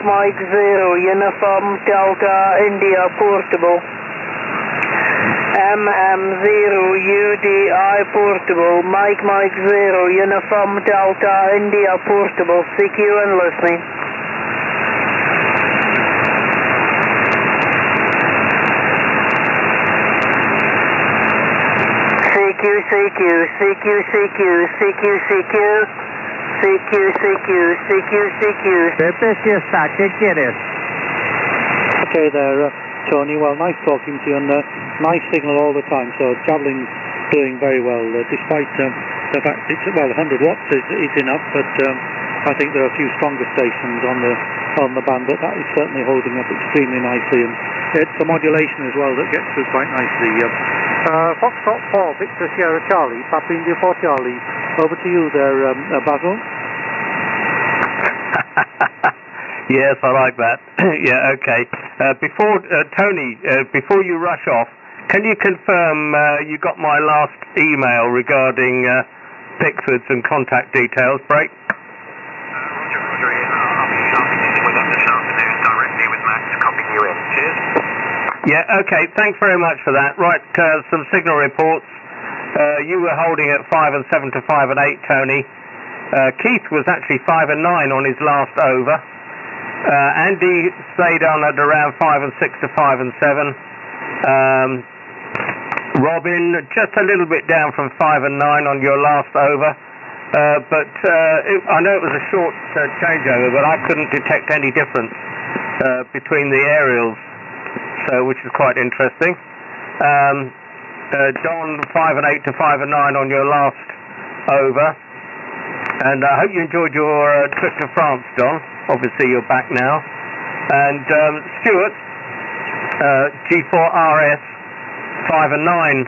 Mike 0, Uniform Delta India Portable. MM0 UDI Portable. Mike 0, Uniform Delta India Portable. CQ and listening. CQ. Okay there, Tony. Well, nice talking to you, and nice signal all the time. So Javelin's doing very well, despite the fact it's 100 watts is enough, but I think there are a few stronger stations on the band, but that is certainly holding up extremely nicely, and it's the modulation as well that gets through quite nicely. Foxtrot 4, Victor Sierra Charlie, Papa India 4 Charlie. Over to you there, Basil. Yes, I like that. Yeah, okay. Tony, before you rush off, can you confirm you got my last email regarding Pickfords and contact details? Break. Roger, I'll be starting with them this afternoon directly with Max copying you in. Cheers. Yeah, okay, thanks very much for that. Right, some signal reports. You were holding at 5 and 7 to 5 and 8, Tony. Keith was actually 5 and 9 on his last over. Andy stayed on at around 5 and 6 to 5 and 7. Robin, just a little bit down from 5 and 9 on your last over. But I know it was a short changeover, but I couldn't detect any difference between the aerials, so which is quite interesting. Don, 5 and 8 to 5 and 9 on your last over. And I hope you enjoyed your trip to France, Don. Obviously you're back now. And Stuart, G4RS, 5 and 9,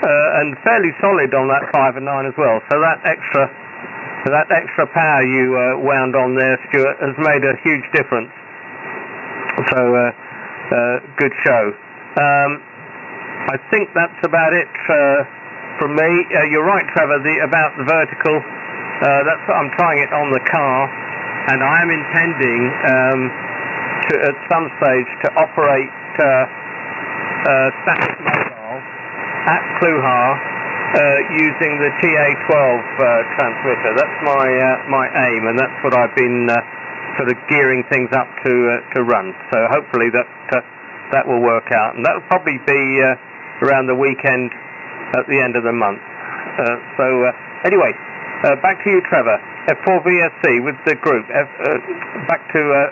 and fairly solid on that 5 and 9 as well. So that extra power you wound on there, Stuart, has made a huge difference. So good show. I think that's about it from me. You're right, Trevor, about the vertical. That's what I'm trying it on the car, and I am intending to, at some stage, to operate static mobile at Kluha using the TA12 transmitter. That's my aim, and that's what I've been sort of gearing things up to run. So hopefully that will work out, and that will probably be around the weekend at the end of the month. Anyway. Back to you, Trevor. F4VSC with the group. Back to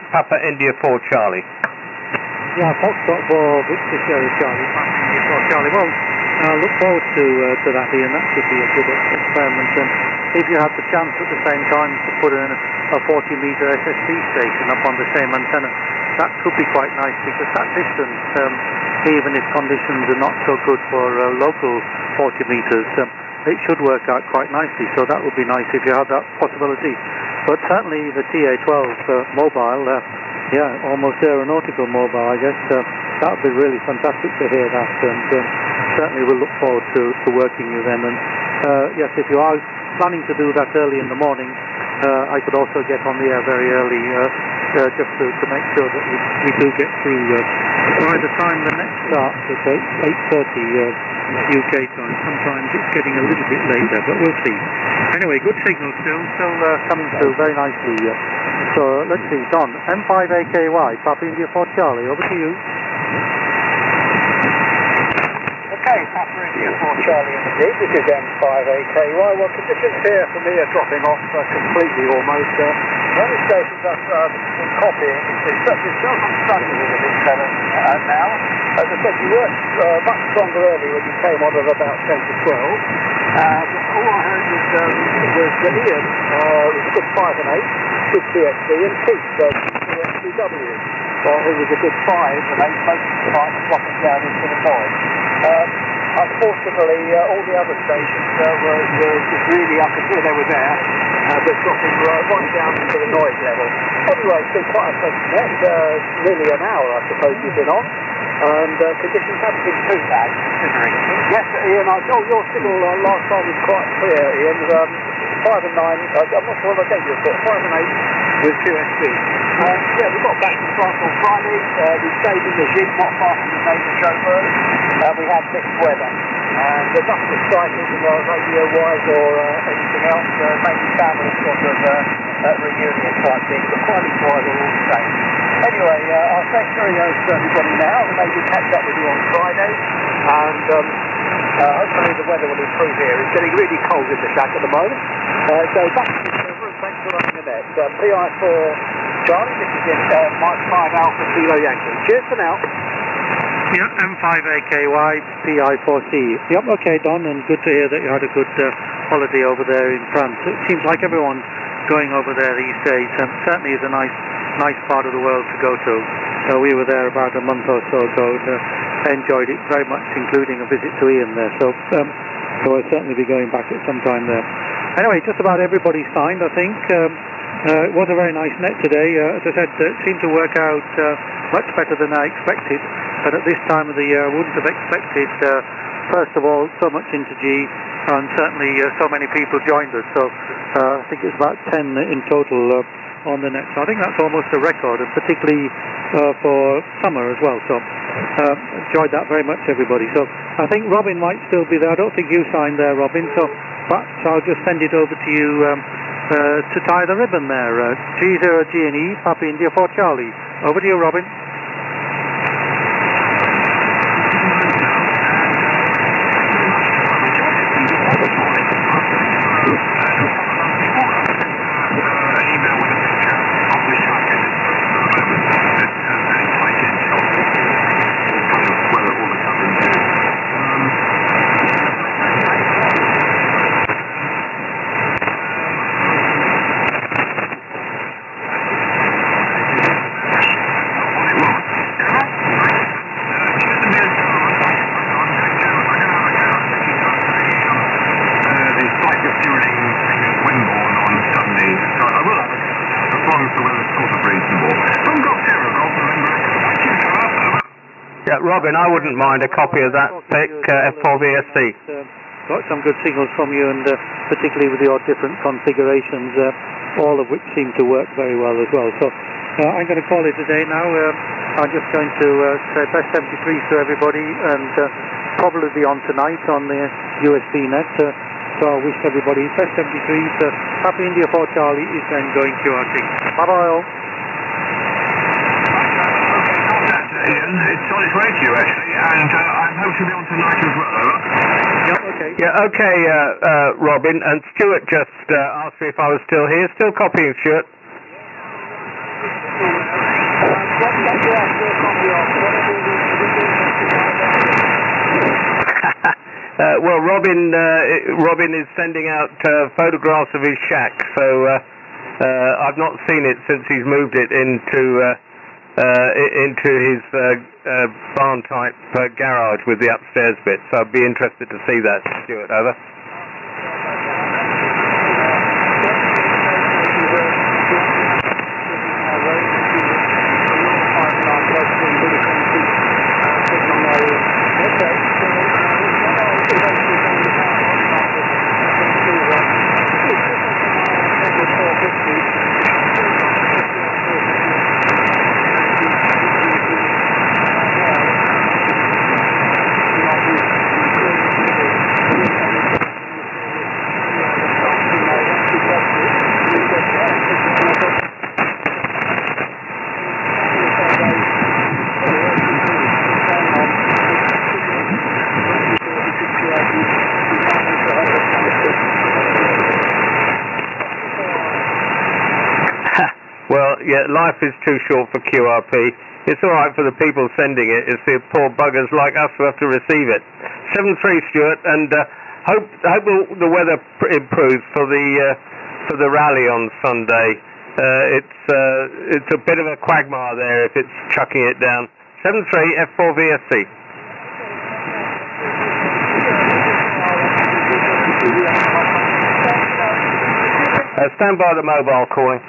Papa India 4 Charlie. Yeah, Foxtrot 4, Victor Sierra Charlie, Papa India 4 Charlie. Well, I look forward to that, Ian. That should be a good experiment. And if you have the chance at the same time to put in a 40-meter SSB station up on the same antenna, that could be quite nice, because that distance, even if conditions are not so good for local 40 meters, it should work out quite nicely. So that would be nice if you had that possibility. But certainly the TA12 mobile, almost aeronautical mobile, I guess, that would be really fantastic to hear that, and certainly we'll look forward to working with them. And yes, if you are planning to do that early in the morning, I could also get on the air very early, just to make sure that we do get through by the time the next starts at 8:30 UK time. Sometimes it's getting a little bit later, but we'll see. Anyway, good signal still coming through very nicely. So let's see, Don, M5AKY, Papa India 4 Charlie, over to you. Okay, Papa India 4 Charlie in the group. This is M5AKY. Well, conditions here for me are dropping off completely almost. The only stations I've been copying is still not struggling with the antenna now. As I said, you worked much stronger earlier when you came on at about 10 to 12. All I heard was that Ian was a good 5 and 8, good TXD, and Keith, TXDW, who was a good 5 and 8, most of the time dropping down into the noise. Unfortunately, all the other stations were just really, I could hear they were there, but dropping right down into the noise level. Anyway, it's been quite a pleasant net, nearly an hour I suppose you've been on. and conditions haven't been too bad considering. Yes, Ian, your signal last time was quite clear, Ian. 5 and 9, I'm not sure what I gave you, but 5 and 8 with QSB. Yeah, we got back to France on Friday. We stayed in the gym, not far from the major chauffeurs. We had mixed weather. And there's nothing exciting radio-wise or anything else. Mainly family sort of reunion type thing, but quite enjoyable all the same. Anyway, I'll say cheerios to everybody now, and maybe catch up with you on Friday. And hopefully the weather will improve here. It's getting really cold in the shack at the moment. So back to the server, and thanks for running the net. PI4 Charlie, this is Mike 5 Alpha Kilo Yankee. Cheers for now. Yep, M5AKY, PI4C. Yep, okay, Don, and good to hear that you had a good holiday over there in France. It seems like everyone's going over there these days, and certainly is a nice part of the world to go to. We were there about a month or so ago, and enjoyed it very much, including a visit to Ian there. So I'll certainly be going back at some time there. Anyway, just about everybody signed, I think. It was a very nice net today. As I said, it seemed to work out much better than I expected. But at this time of the year, I wouldn't have expected, first of all, so much into G, and certainly so many people joined us. So I think it's about 10 in total on the net. So I think that's almost a record, and particularly for summer as well. So enjoyed that very much, everybody. So I think Robin might still be there. I don't think you signed there, Robin. So I'll just send it over to you to tie the ribbon there. G0G&E, Papa India 4 Charlie. Over to you, Robin. Robin, I wouldn't mind a copy of that pic, F4VSC. Got some good signals from you, and particularly with your different configurations, all of which seem to work very well as well. So I'm going to call it a day now. I'm just going to say best 73 to everybody, and probably be on tonight on the USB net. So I wish everybody best 73 to Happy India 4 Charlie is then going QRT. Bye-bye all. Ian, it's on its way to you actually, and I hope to be on tonight as well, over. Yeah, okay. Yeah, okay, Robin, and Stuart just asked me if I was still here. Still copying, Stuart? Well, Robin is sending out photographs of his shack, so I've not seen it since he's moved it into his barn type garage with the upstairs bit, so I'd be interested to see that. Stuart, over. Yeah, life is too short for QRP. It's all right for the people sending it. It's the poor buggers like us who have to receive it. 7-3, Stuart, and hope the weather improves for the rally on Sunday. It's a bit of a quagmire there if it's chucking it down. 7-3, F4VSC. Stand by the mobile calling.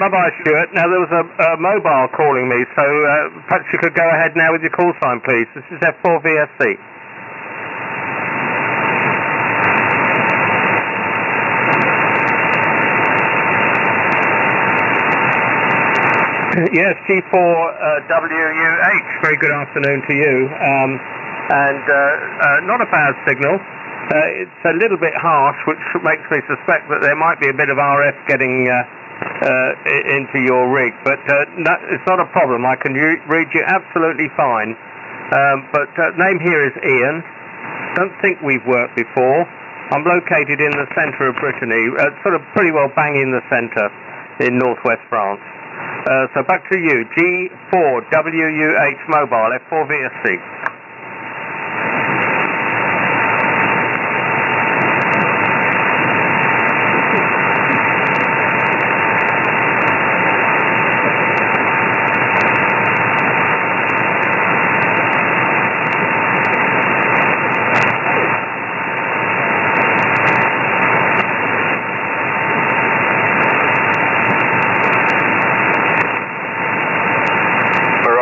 Bye-bye, Stuart. Now, there was a mobile calling me, so perhaps you could go ahead now with your call sign, please. This is F4VSC. Yes, G4WUH. Very good afternoon to you. Not a bad signal. It's a little bit harsh, which makes me suspect that there might be a bit of RF getting into your rig, but it's not a problem. I can read you absolutely fine. Name here is Ian. Don't think we've worked before. I'm located in the centre of Brittany, sort of pretty well bang in the centre in northwest France. So back to you, G4WUH mobile, F4VSC.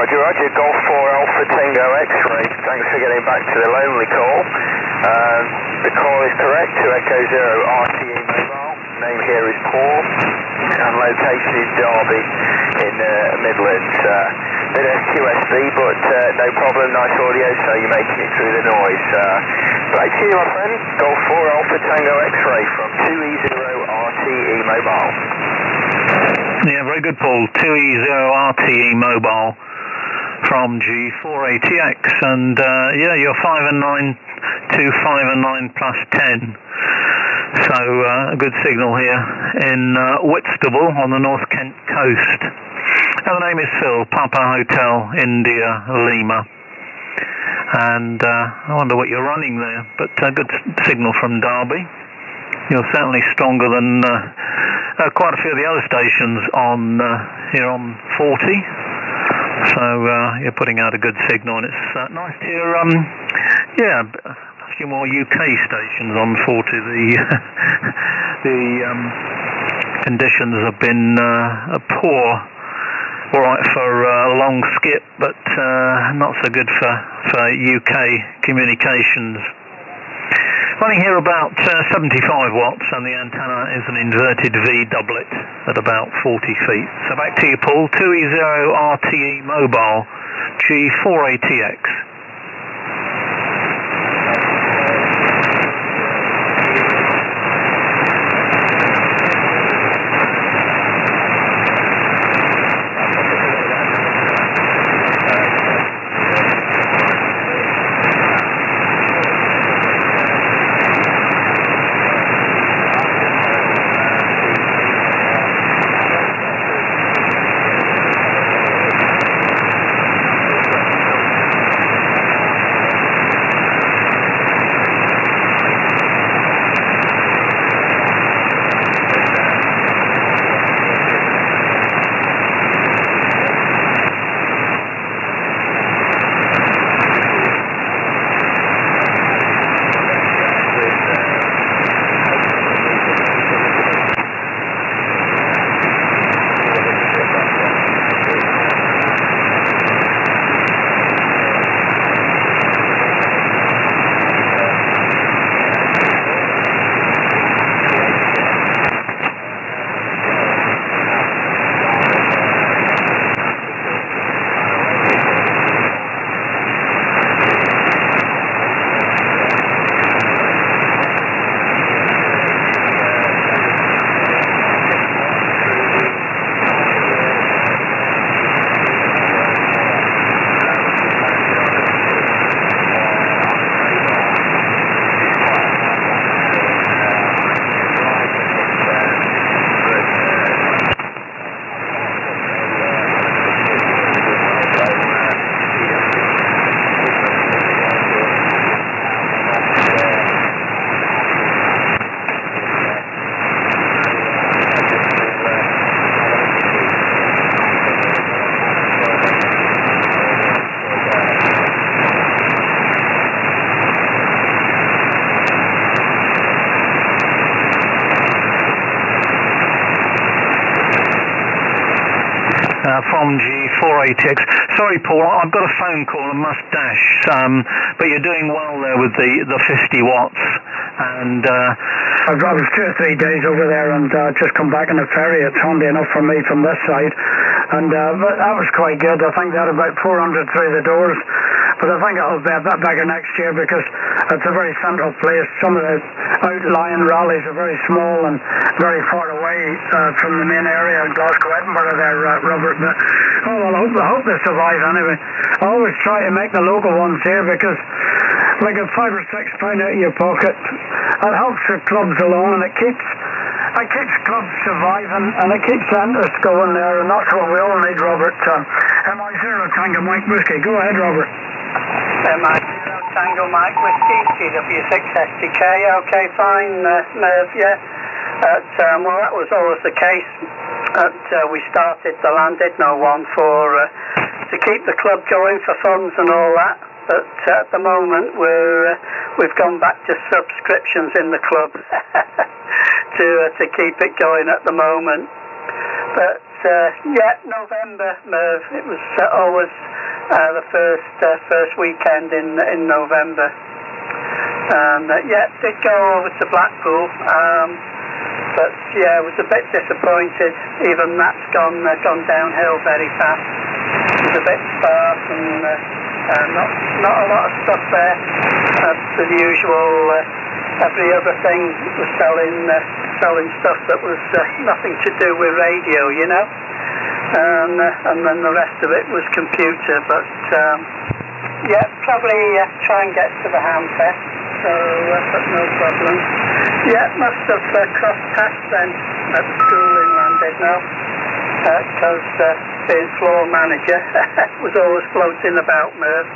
Roger, Golf 4 Alpha Tango X-Ray. Thanks for getting back to the lonely call. The call is correct to Echo Zero RTE mobile. Name here is Paul, and location is Derby in Midlands. Bit of QSB, but no problem. Nice audio, so you're making it through the noise. Back to you, my friend. Golf 4 Alpha Tango X-Ray from 2E0 RTE mobile. Yeah, very good, Paul. 2E0 RTE mobile from G4ATX, and yeah, you're 5 and 9 to 5 and 9 plus 10. So a good signal here in Whitstable on the North Kent coast. And the name is Phil, Papa Hotel India Lima. And I wonder what you're running there, but a good signal from Derby. You're certainly stronger than quite a few of the other stations on here on 40. So you're putting out a good signal, and it's nice to hear, yeah, a few more UK stations on 40. The conditions have been poor, all right for a long skip, but not so good for UK communications. Running here about 75 watts, and the antenna is an inverted V doublet at about 40 feet. So back to you, Paul. 2E0 RTE mobile, G4ATX. from G4ATX. Sorry, Paul, I've got a phone call and must dash, but you're doing well there with the 50 watts. And I was 2 or 3 days over there and just come back in a ferry. It's handy enough for me from this side. And but that was quite good. I think they had about 400 through the doors. But I think it'll be a bit bigger next year because it's a very central place. Some of the outlying rallies are very small and very far away from the main area in Glasgow, Edinburgh there, Robert. But, oh, well, I hope they survive anyway. I always try to make the local ones here because, like, a £5 or £6 out of your pocket, it helps the clubs along and it keeps clubs surviving and it keeps the interest going there, and that's what we all need, Robert. MI0 Tango Mike Whiskey. Go ahead, Robert. MI0 Tango Mike Whiskey, TW6SDK. Okay, fine, Merv, yeah. Well, that was always the case. We started the land, did no one for to keep the club going for funds and all that. But at the moment we've gone back to subscriptions in the club to keep it going at the moment. But yeah, November, Merv. It was always the first weekend in November. And yeah, did go over to Blackpool. But yeah, I was a bit disappointed. Even that's gone downhill very fast. It was a bit sparse and not a lot of stuff there. The usual, every other thing was selling stuff that was nothing to do with radio, you know. And then the rest of it was computer. But yeah, probably try and get to the Hamfest. So, but no problem. Yeah, must have crossed paths then at the school in Llandudno, because being floor manager was always floating about, Merv.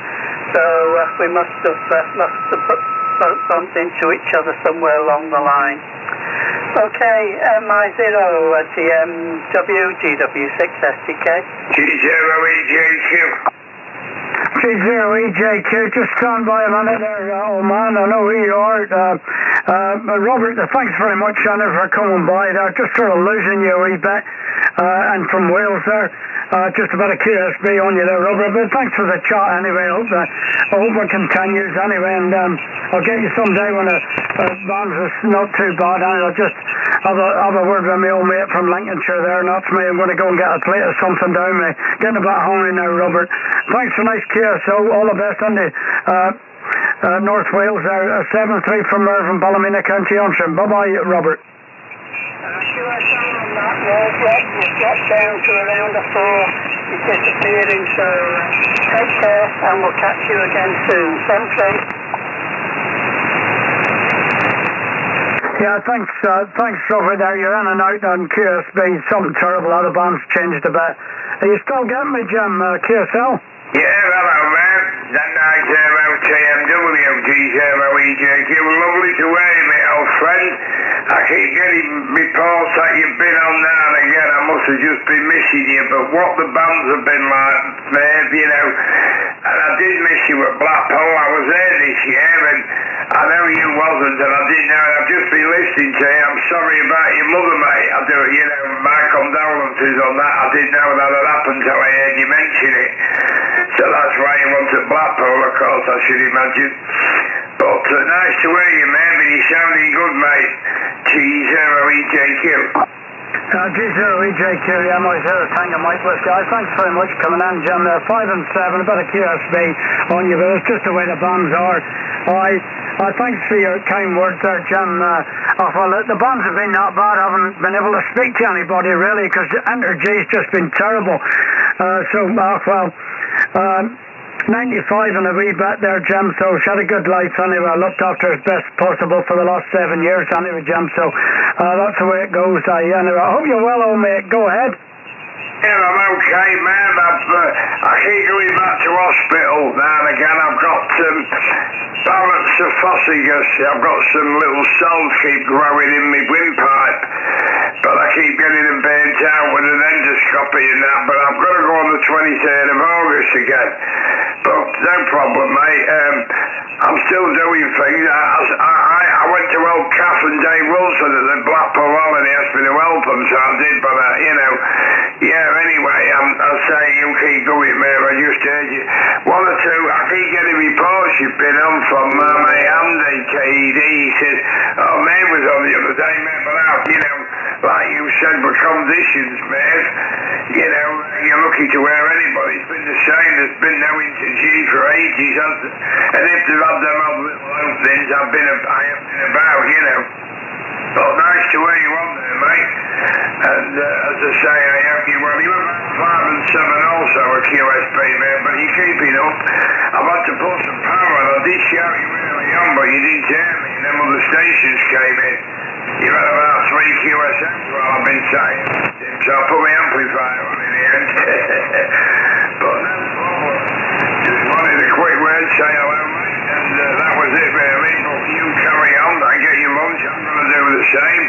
So we must have bumped into each other somewhere along the line. Okay, MI0 TMW GW6SDK. G0EJQ. G0EJQ, just stand by a minute there, old man. I know who you are. Robert, thanks very much, Shannon, for coming by there. Just sort of losing you a wee bit. And from Wales there. Just a bit of QSB on you there, Robert. But thanks for the chat anyway. I hope it continues anyway. And I'll get you someday when the band's not too bad. And I'll just have a word with my old mate from Lincolnshire there. And that's me. I'm going to go and get a plate of something down me. Getting a bit hungry now, Robert. Thanks for nice QSO. All the best on the North Wales there. 7-3 from Merv in Ballymena, County Antrim. Bye-bye, Robert. QSO on that road, we've got down to around a 4. He's disappearing, so take care and we'll catch you again soon. Something. Yeah, thanks, Robert there. You're in and out on QSB. Something terrible. How the band's changed a bit. Are you still getting me, Jim, QSL? Yeah, hello, man. That nice TMW G0EJQ. Lovely to hear you, my old friend. I keep getting reports that you've been on now and again. I must have just been missing you, but what the bands have been like, Merv, you know. And I did miss you at Blackpool. I was there this year, and I know you wasn't, and I didn't know. I've just been listening to you. I'm sorry about your mother, mate. I do, you know, my condolences on that. I didn't know that had happened until I heard you mention it. So that's why you went to Blackpool, of course, I should imagine. But nice to hear you, man, and you're sounding good, mate. G0EJQ. G0EJQ, yeah, MI0 Tango Mike Whiskey. Thanks very much for coming in, Jim. There, 5 and 7, a bit of QSB on you, but it's just the way the bands are. Thanks for your kind words there, Jim. Well, the bands have been that bad. I haven't been able to speak to anybody, really, because the energy's just been terrible. 95 and a wee bit there, Jim, so she had a good life anyway. I looked after her as best possible for the last 7 years anyway, Jim, so that's the way it goes. Anyway, I hope you're well, old mate. Go ahead. Yeah, I'm okay, man. I keep going back to hospital now and again. I've got Barrett's esophagus. I've got some little cells keep growing in my windpipe, but I keep getting them burnt out with an endoscopy and that. But I've got to go on the 23rd of August again. But no problem, mate. I'm still doing things. I went to help Kath and Dave Wilson at the Blackpool Holiday. Asked me to help them, so I did. But you know, yeah. Anyway, I'm you've been on from mate Andy KD. He said, oh, Mav was on the other day, Mav, but out, you know, like you said, with conditions, Mav, you know, you're lucky to wear anybody. It's been the same. There's been no into-G for ages, and if they've had them odd little openings, I have been about, you know. But nice to wear you on there, mate. And as I say, I hope you well. You were about 5 and 7 also at QSB, man, but you're keeping up. I've had to put some power on. I did shout you early on, but you didn't hear me, and then other stations came in. You've had about 3 QSMs while I've been saying, so I put my amplifier on in the end. But no problem. Just wanted a quick word, say hello, mate, and that was it, really. But you carry on, I get your lunch, I'm going to do the same.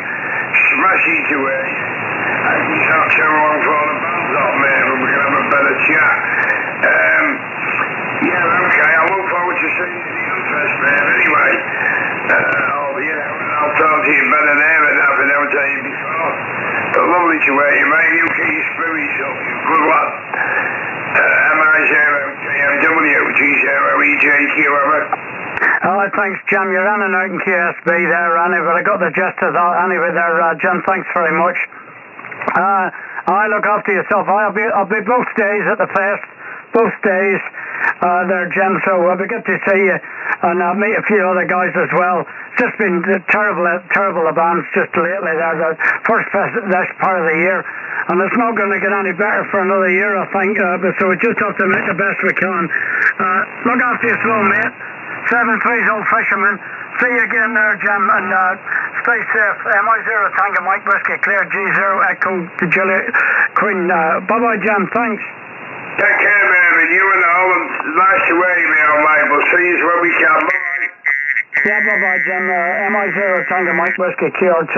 Smashing to it. It's not too long for the band's up, mate, but we can have a better chat. Yeah, okay, I look forward to seeing you in the first, mate, anyway. I'll talk to you better there than I've ever tell you before. But lovely to wear you, mate. You keep your spirits up. You're a good lad. MI0KMW, G0EJQ, thanks, Jam. You're running out in QSB there, Annie, but I got the gist of that anyway there, Jam. Thanks very much. I look after yourself. I'll be both days at the fest, both days there, Jim, so it'll be good to see you, and I'll meet a few other guys as well. It's just been terrible events just lately there, the first fest this part of the year, and it's not going to get any better for another year, I think, so we just have to make the best we can. Look after yourself, mate. 7-3's Old Fisherman. See you again there, Jim, and stay safe. MI0 Tango Mike Whiskey Clear, G0 Echo to Juliet Queen. Bye-bye, Jim. Thanks. Take care, man. You and all, and nice to wear you, mate, mate. We'll see you when we can. Bye. Yeah, bye-bye, Jim. MI0 Tango Mike Whiskey QRT.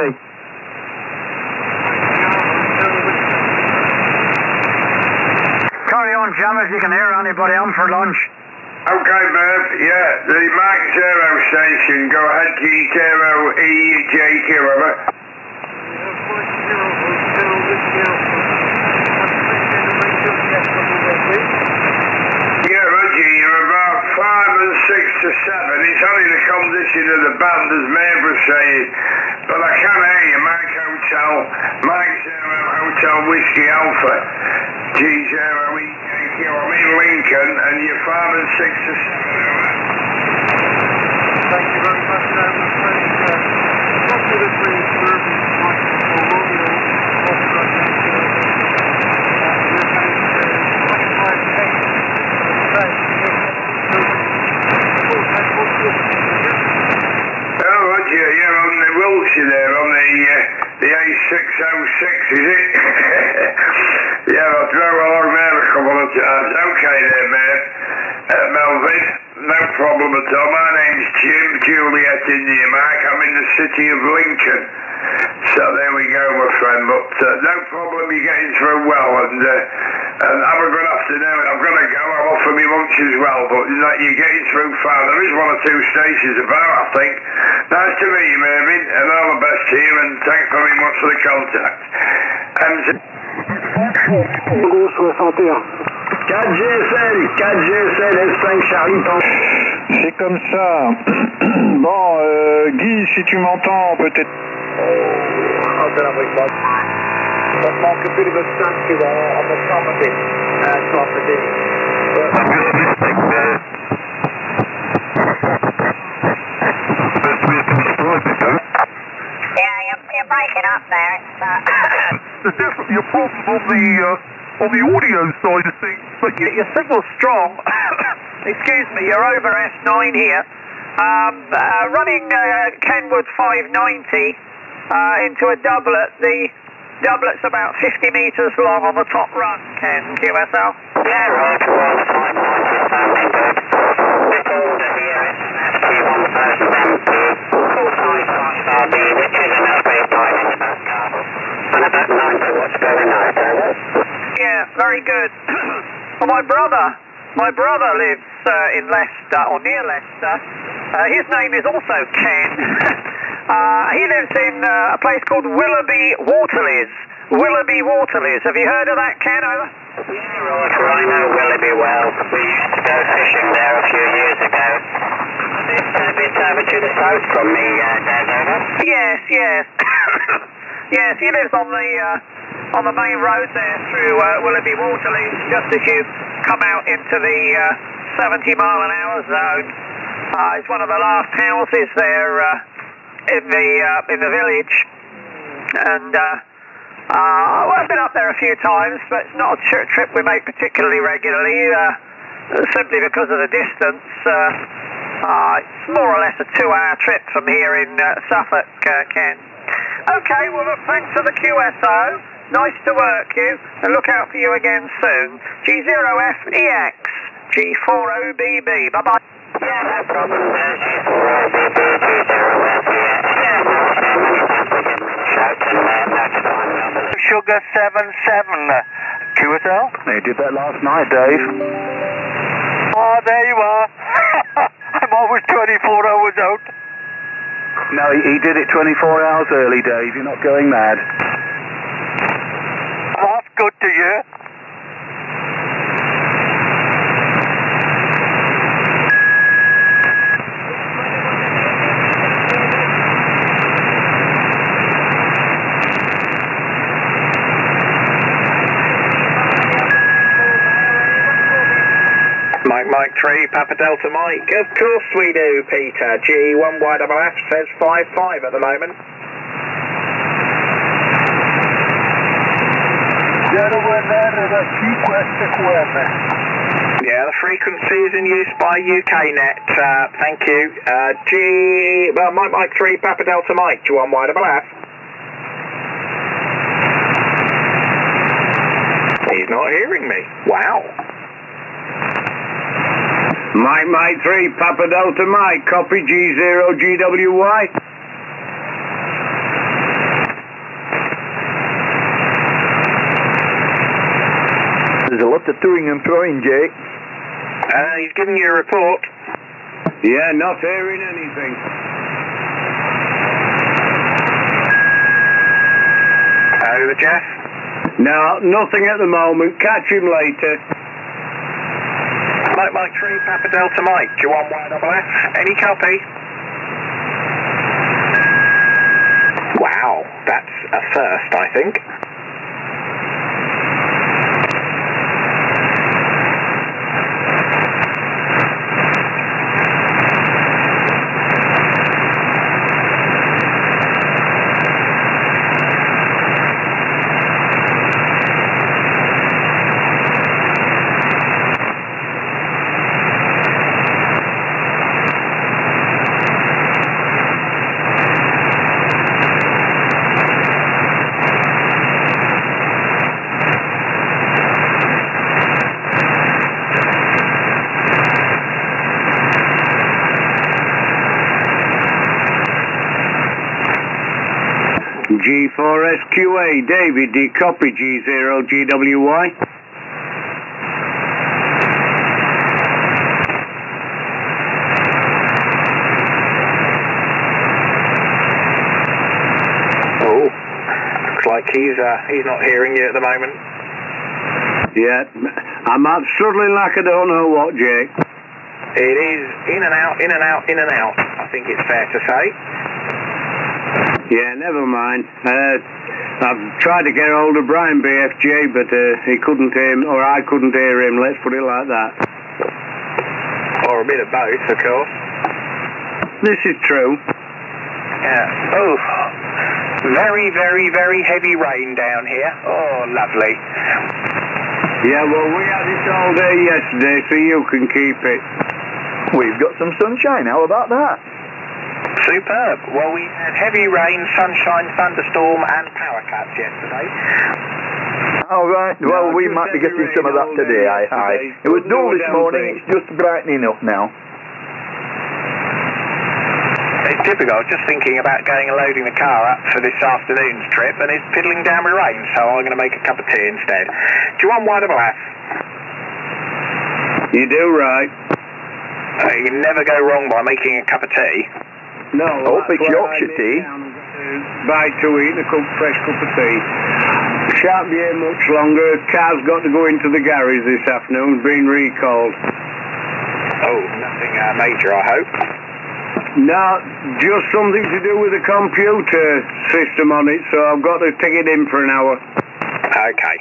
Carry on, Jim, if you can hear anybody. I'm for lunch. Okay, Merv. Yeah, the Mark 0 station. Go ahead, G0EJQ, over. Yeah, Roger, you're about 5 and 6 to 7. It's only the condition of the band, as Merv was saying. But I can hear you, Mike 0 Hotel Whiskey Alpha, G0EJQ. I'm in Lincoln, and you're 5 and 6 to 7. Thank you very much, Roughly the three Suburban Mike Romeo, Oh, Roger, you're on the Wiltshire there, on the A606, is it? Yeah, I'll throw along there a couple of times. Okay there, mate. Melvin, no problem at all. My name's Jim, Juliet India Mike. I'm in the city of Lincoln. So there we go, my friend. But no problem, you're getting through well. And have a good afternoon. I'm going to go. I'm off for my lunch as well. But you're getting through fine. There is 1 or 2 stations about, I think. Nice to meet you, Mervyn. And all the best to you. And thanks very much for the contact. 4GSL, S5 Charlie. C'est comme ça. Bon, Guy, si tu m'entends, peut-être... I don't know which one. But mark a bit of a statue on the top of it. Yeah, you're breaking up there. There's definitely a problem on the audio side of things, but your signal's strong. Excuse me, you're over S9 here. Running Kenwood 590 into a doublet. The doublet's about 50 metres long on the top run, Ken, QSL. Yeah, right, well, 590 sounding good. This order here is ST1002, full-size RB, which is an upgrade line in the back car. And I don't know what's going on, Yeah, very good. Well, my brother lives in Leicester, or near Leicester. His name is also Ken. He lives in a place called Willoughby Waterleys. Willoughby Waterleys. Have you heard of that, Ken? Over? Yeah, right, I know Willoughby well. We used to go fishing there a few years ago. this bit over to the south from me, over? Yes, yes. Yes, he lives on the main road there through Willoughby Waterley, just as you come out into the 70-mile-an-hour zone. It's one of the last houses there in the village, and I've been up there a few times, but it's not a trip we make particularly regularly, simply because of the distance. It's more or less a 2-hour trip from here in Suffolk, Ken. Okay, well look, thanks for the QSO. Nice to work you, and look out for you again soon. G0FEX, G4OBB. Bye-bye. Yeah, no problem. G4OBB, G0FEX. Yeah, no, anytime we can shout and notify numbers. Sugar 77, QSL? They did that last night, Dave. Oh, there you are. I'm always 24 hours out. No, he did it 24 hours early, Dave. You're not going mad. That's good to hear. Mike 3, Papa Delta Mike. Of course we do, Peter. G1YFF says 55 at the moment. Yeah, the frequency is in use by UKNet. Thank you. Mike 3, Papa Delta Mike, G1YFF. He's not hearing me. Wow. Mike 3, Papa Delta Mike, copy G0 GWY. There's a lot of toing and throwing, Jake. He's giving you a report. Yeah, not hearing anything. Over, Jeff. No, nothing at the moment. Catch him later. Mike 3, Papa Delta Mike, G1YFF. Any copy? Wow, that's a first, I think. G4SQA, David, D copy G0 GWY. Oh, looks like he's not hearing you at the moment. Yeah, I'm out struggling like I don't know what, Jake. It is in and out, in and out, in and out, I think it's fair to say. Yeah, never mind. I've tried to get hold of Brian BFJ, but he couldn't hear me, or I couldn't hear him, let's put it like that. Or a bit of both, of course. This is true. Yeah. Oh, very, very, very heavy rain down here. Oh, lovely. Yeah, well, we had it all day yesterday, so you can keep it. We've got some sunshine, how about that? Superb. Well, we had heavy rain, sunshine, thunderstorm and power cuts yesterday. All right, well, we might be getting some of that today, aye. It was dull this morning, it's just brightening up now. It's typical. I was just thinking about going and loading the car up for this afternoon's trip, and it's piddling down with rain, so I'm going to make a cup of tea instead. Do you want YFF? You do right. You can never go wrong by making a cup of tea. No, I hope it's Yorkshire tea. Buy to eat a fresh cup of tea. Shan't be here much longer. Car's got to go into the garage this afternoon, been recalled. Oh, nothing major, I hope. No, just something to do with the computer system on it, so I've got to take it in for an hour. Okay.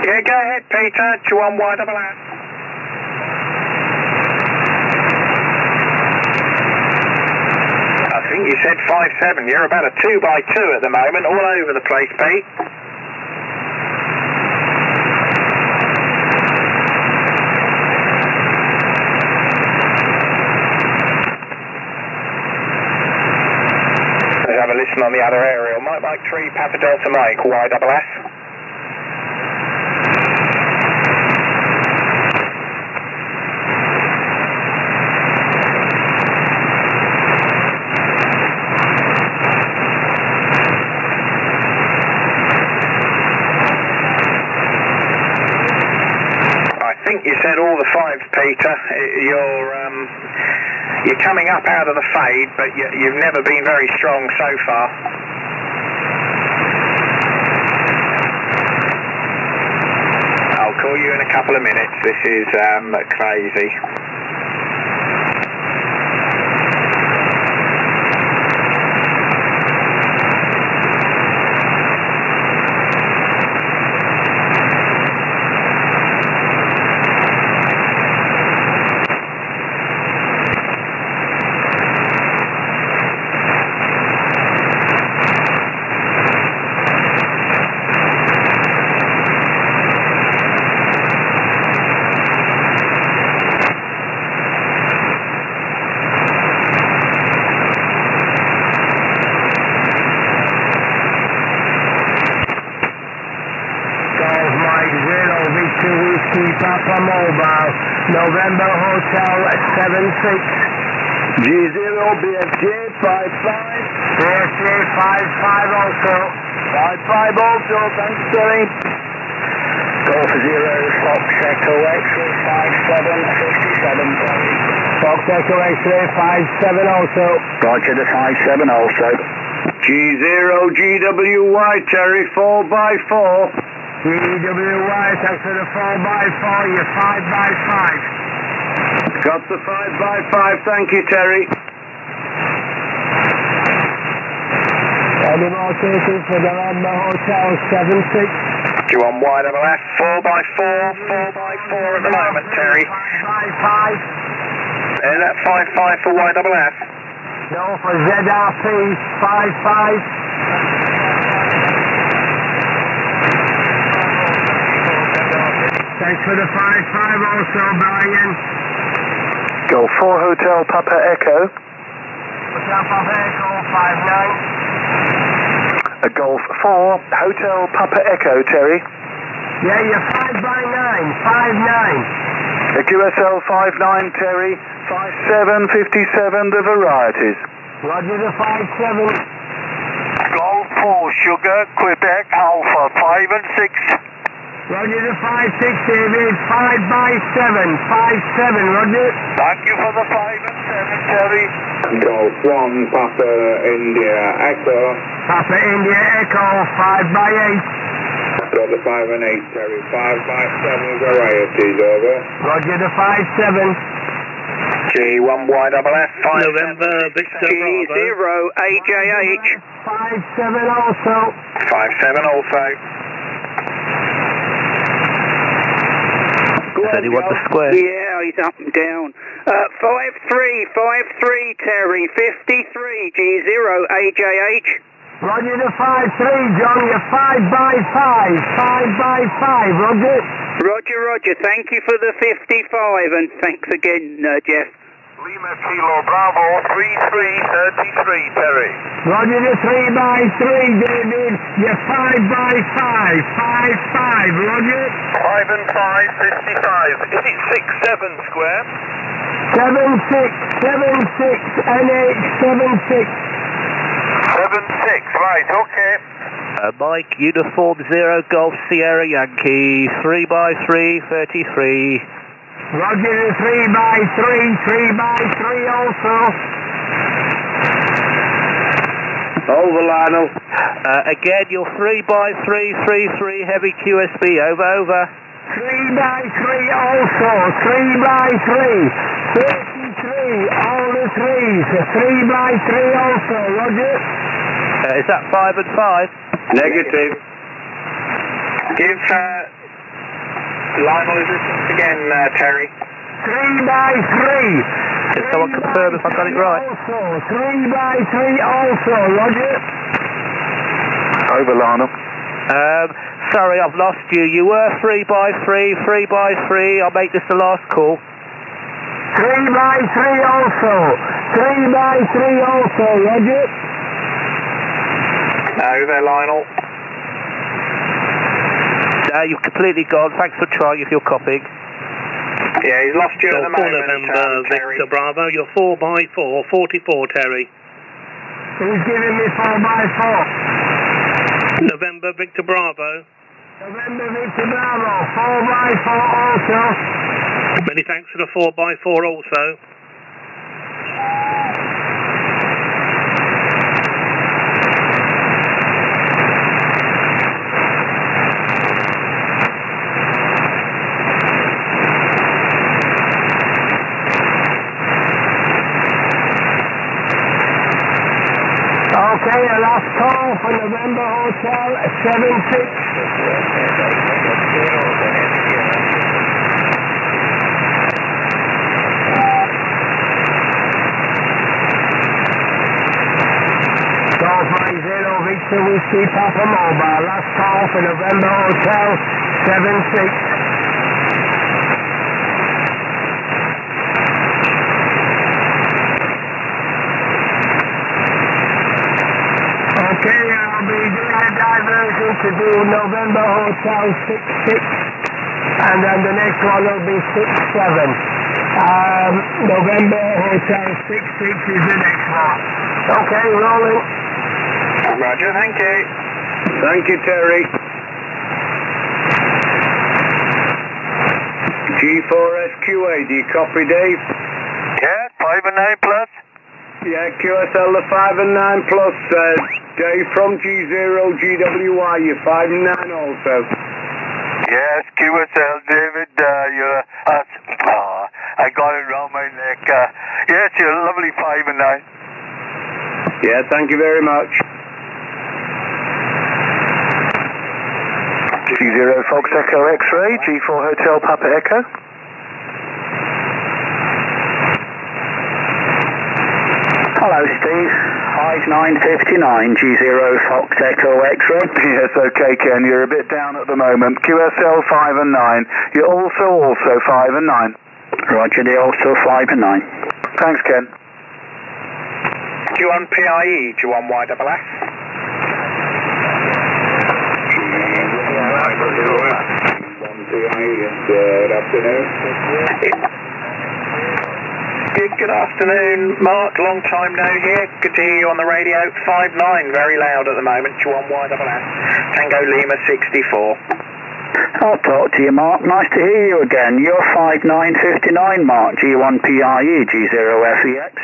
Yeah, go ahead, Peter. 21YFF. I think you said 57. You're about a 2x2 at the moment, all over the place, Pete. Let's have a listen on the other aerial. Mike 3, Papa Delta Mike, YFF. You said all the fives, Peter. You're coming up out of the fade, but you've never been very strong so far. I'll call you in a couple of minutes. This is crazy. Papa Mobile, November Hotel 76, G0 BFJ 55, BFJ 55 also, 55 also, thanks Terry. Golf 0, Fox Echo X-ray 57, 57 Terry. Fox Echo X-ray 57 also. Roger the 57 also. G0 GWY Terry 4x4. GWY, thanks for the 4x4, you're 5x5. Got the 5x5, thank you Terry. Any more cases for the London Hotel 76? You on YFF, 4x4 at the moment, Terry. 5x5. Is that 5-5 for YFF? No, for ZRP, 5-5. Thanks for the 5-5 also, Brian. Golf 4 Hotel Papa Echo. Hotel Papa Echo, 5-9. A Golf 4 Hotel Papa Echo, Terry. Yeah, you're 5x9, 5-9. A QSL 5-9, Terry. 57, 57, the varieties. Roger the 5-7. Golf 4 Sugar, Quebec Alpha 5 and 6. Roger the 5-6, David. 5x7, 5-7, Roger. Thank you for the 5 and 7, Terry. Golf 1 Papa India Echo. Papa India Echo, 5x8. Got the 5 and 8, Terry. 5x7 varieties, over. Roger the 5-7. G1YFF, 5 November, Victor G0 AJH. 5-7 also. 5-7 also. Said he wants the square. Yeah, he's up and down. 5-3, Terry. 53, G0 AJH. Roger the 5-3, John. You're 5x5. 5x5, Roger. Roger. Thank you for the 55, and thanks again, Jeff. Lima Kilo Bravo 3333, Terry. Roger the 3x3, David. You're 5x5. 5-5, Roger. 5 and 5, 55. Is it 6-7 square? 7-6, NH 7-6. 7-6, right, okay. Mike, Uniform 0 Golf Sierra Yankee, 3x3, 33. Roger the 3x3 also. Over, Lionel. Again, you're 3x333 heavy QSB. Over. 3x3 also. 3x3. 33. All the threes. 3x3 also. Roger. Is that 5 and 5? Negative. Give Lionel resistance again, Terry. 3x3. Can someone confirm if I got it right? Also. 3x3 also. Roger. Over, Lionel. Sorry, I've lost you. You were 3x3, 3x3. I'll make this the last call. 3x3 also. 3x3 also. Roger. Over, Lionel. You've completely gone. Thanks for trying if you're copying. Yeah, he's lost you at the moment, Terry. Victor Bravo, you're 4x4, 44, Terry. Who's giving me 4x4? November, Victor Bravo. November Victor Bravo, 4x4 also. Many thanks for the 4x4 also. Okay, a last call for November Hotel 76. Golf 90 Victor Whiskey Papa Mobile. Last call for November Hotel 76. Okay, I'll be doing a diversion to do November Hotel 66, and then the next one will be 67. November Hotel 66 is the next one. Okay, rolling. Roger, thank you. Thank you, Terry. G4SQA, do you copy, Dave? Yeah, 5 and 9 plus. Yeah, QSL the 5 and 9 plus, Dave from G0GWY, you're 5 and 9 also. Yes, QSL, David, you're I got it around my neck. Yes, you're a lovely 5 and 9. Yeah, thank you very much. G0 Fox Echo X-Ray, G4 Hotel Papa Echo. Hello, Steve. Hive 959, G0 Fox Echo X-Ray. Yes, okay, Ken, you're a bit down at the moment. QSL 5 and 9. You're also 5 and 9. Roger, they're also 5 and 9. Thanks, Ken. Do you want PIE? Do you want YSS? Good afternoon. Good afternoon, Mark. Long time no hear. Good to hear you on the radio. 5-9, very loud at the moment. Do you want YSS? Tango Lima 64. I'll talk to you, Mark. Nice to hear you again. You're 5959, Mark. G1PIE, G0FEX.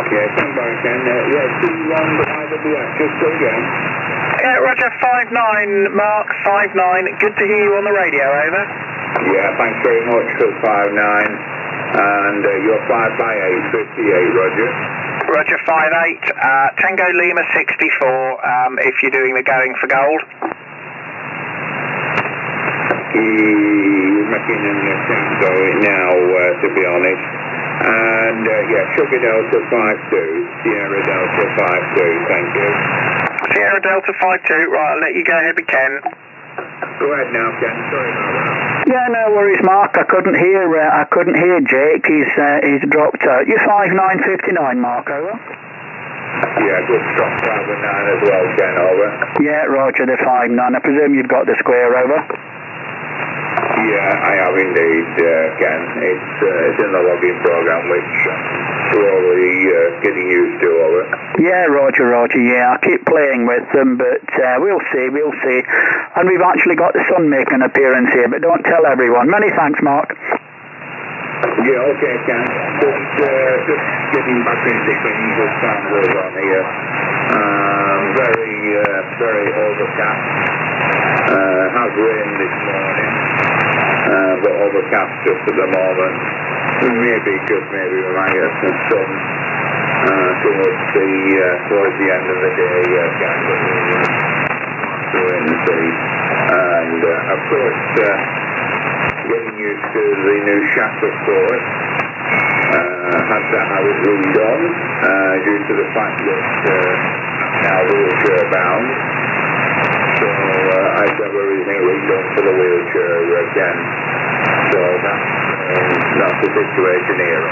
Yeah, come back again. Yeah, T1IWS. Just go again. Yeah, Roger, 5-9, Mark, 5-9. Good to hear you on the radio, over. Yeah, thanks very much for 5-9. And you're 5x8, 58, Roger. Roger, 5-8. Tango Lima 64, if you're doing the going for gold. He's making an attempt going now, to be honest. And, yeah, Sugar Delta 52, Sierra Delta 52, thank you. Sierra Delta 52, right, I'll let you go ahead with Ken. Go ahead now, Ken, sorry about that. Yeah, no worries, Mark. I couldn't hear Jake. He's dropped out. You're 5959, Mark, over. Yeah, good strong 5 and 9 as well, Ken, over. Yeah, Roger, the 5-9. I presume you've got the square, over. Yeah, I have indeed, Ken. It's in the logging program, which we're already getting used to, over. Yeah, Roger, yeah, I keep playing with them, but we'll see. And we've actually got the sun making an appearance here, but don't tell everyone. Many thanks, Mark. Yeah, okay, Ken. Just getting back into things as time goes on here. very overcast. Has rained this morning, but overcast just at the moment. Maybe we might get some sun towards the end of the day, guys, but we'll wait and see. And of course, getting used to the new shaft, of course. Had to have it redone due to the fact that now wheelchair bound. So I have everything redone for the wheelchair again. So that's the situation here.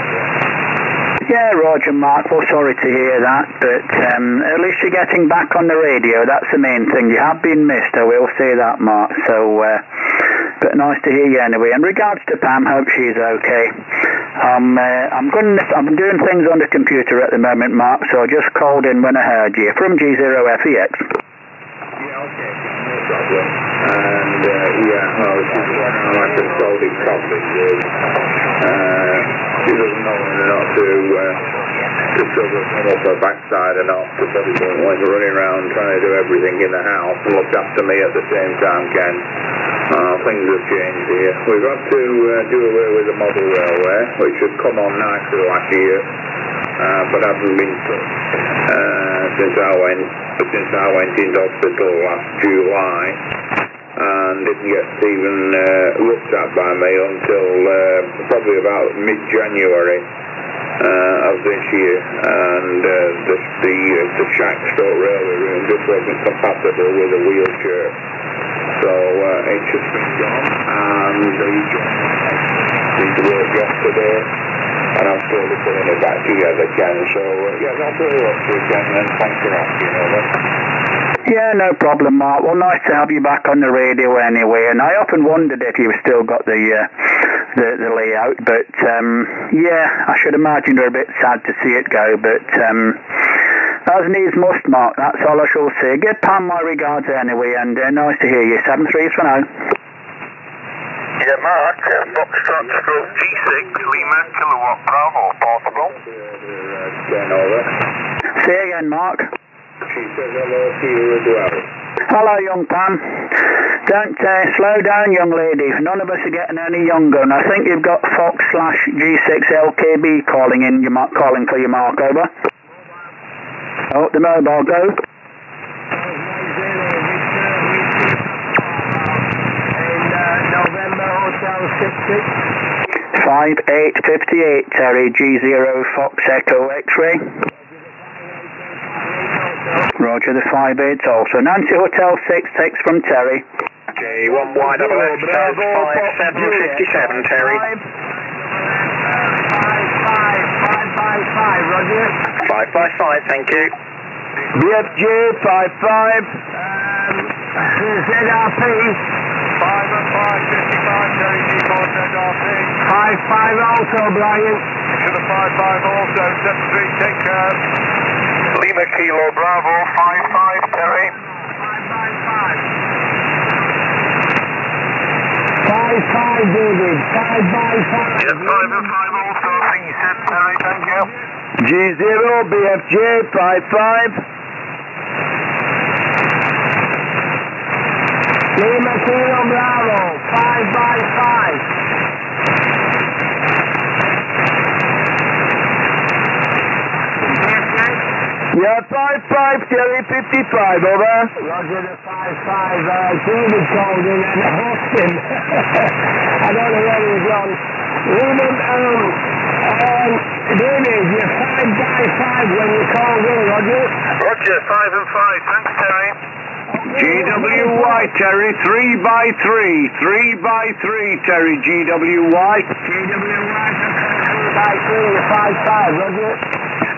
Yeah, Roger, Mark. Well, sorry to hear that, but at least you're getting back on the radio. That's the main thing. You have been missed, I will say that, Mark. So, but nice to hear you anyway. In regards to Pam, hope she's okay. I'm doing things on the computer at the moment, Mark. So I just called in when I heard you from G0FEX. Yeah, okay, no problem. And I just told him properly. She doesn't know whether or not to sort of come up her backside or not, because everyone was running around trying to do everything in the house and looked after me at the same time, Ken. Things have changed here. We've got to do away with the model railway, which should come on nicely last year, but hasn't been touched since I went into hospital last July. And didn't get even looked at by me until probably about mid-January of this year, and the shack stroke railway room just wasn't compatible with a wheelchair, so it's just been gone, and the did work yesterday, and I'm slowly putting it back together, Ken. So yeah, that's very much for Ken, and thanks for asking, over. Yeah, no problem, Mark. Well, nice to have you back on the radio anyway. And I often wondered if you've still got the layout, but yeah, I should imagine you're a bit sad to see it go. But as needs must, Mark. That's all I shall say. Give Pam my regards anyway, and nice to hear you. 7-3 for now. Yeah, Mark. Foxtrot stroke G6 Lima Kilowatt Bravo portable. Say again, Mark. She says hello to you as well. Hello, young Pam. Don't slow down, young lady. None of us are getting any younger, and I think you've got Fox/G6LKB calling for you, Mark, over. Oh, the mobile, go. November Hotel 66. 5858, Terry, G0 Fox Echo X-ray. Roger, the 58 also. Nancy Hotel 66 from Terry. J1 wide double S, 5757, Terry. 555, Roger. 555, thank you. BFJ 55. ZRP. 5 and 555, Terry G4 ZRP. 55 also, Brian. To the 55 also, 73, take care. Lima Kilo Bravo, 55, Terry. 555, David. 555. Yes, 5 and 5 also, I think you said, Terry, thank you. G0 BFJ 55. Lima Kilo Bravo, 555. Yeah, 55, Terry, 55, over. Roger, the 55, David called in and I hooked him. I don't know where he's gone. David, you're 5 when you called in, Roger. Roger, 5 and 5, thanks, Terry. GWY, Terry, 3 by 3, 3 by 3, Terry, GWY. GWY, 3 by 3, you're 55, Roger.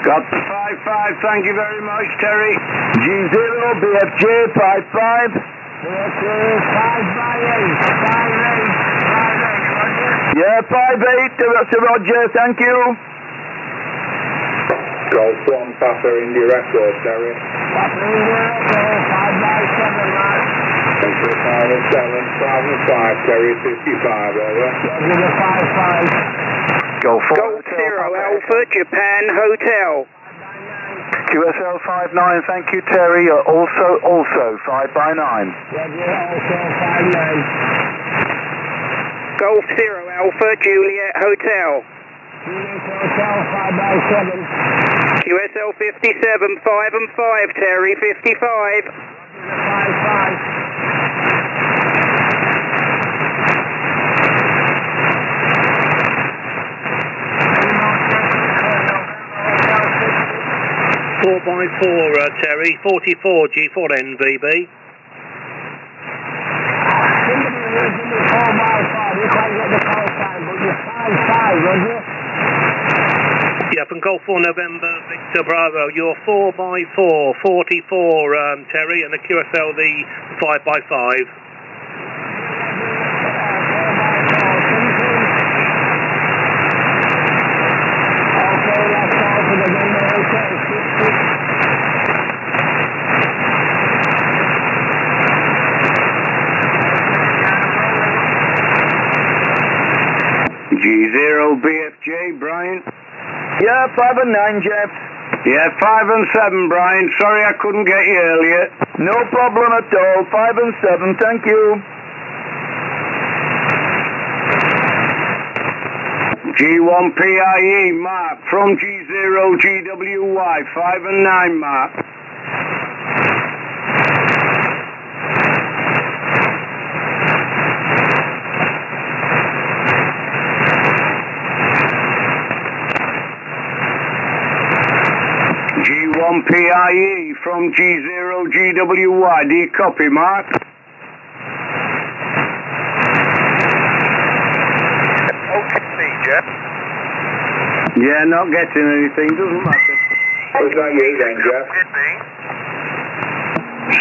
Got the 55, thank you very much, Terry. G0, BFJ 55. BFJ 5 by 8, 5 8, 5 8, Roger. Yeah, 5-8 to Roger, thank you. Golf 1, Papa India Record, Terry. Papa India Record, 5 by 7, Mark. Thank you, 5 and 7, 5 and 5, Terry, 55, over. Roger, the 5 5. Go for Gold 0 Alpha Japan Hotel. QSL 59, thank you, Terry. Also 5 by 9. Golf Zero Alpha, Juliet Hotel. QSL 57, 5 and 5, Terry, 55. 5. Four by four, Terry, 44 G4NVB. Yeah, from Golf 4 November, Victor Bravo, you're 4 by 4, 44, Terry, and the QSL the 5 by 5. G0BFJ, Brian. Yeah, 5 and 9, Jeff. Yeah, 5 and 7, Brian. Sorry I couldn't get you earlier. No problem at all. 5 and 7, thank you. G1PIE, Mark, from G0GWY, 5 and 9, Mark. G1PIE from G0GWY, do you copy, Mark? Yeah, not getting anything, doesn't matter. Was that you then, Jeff?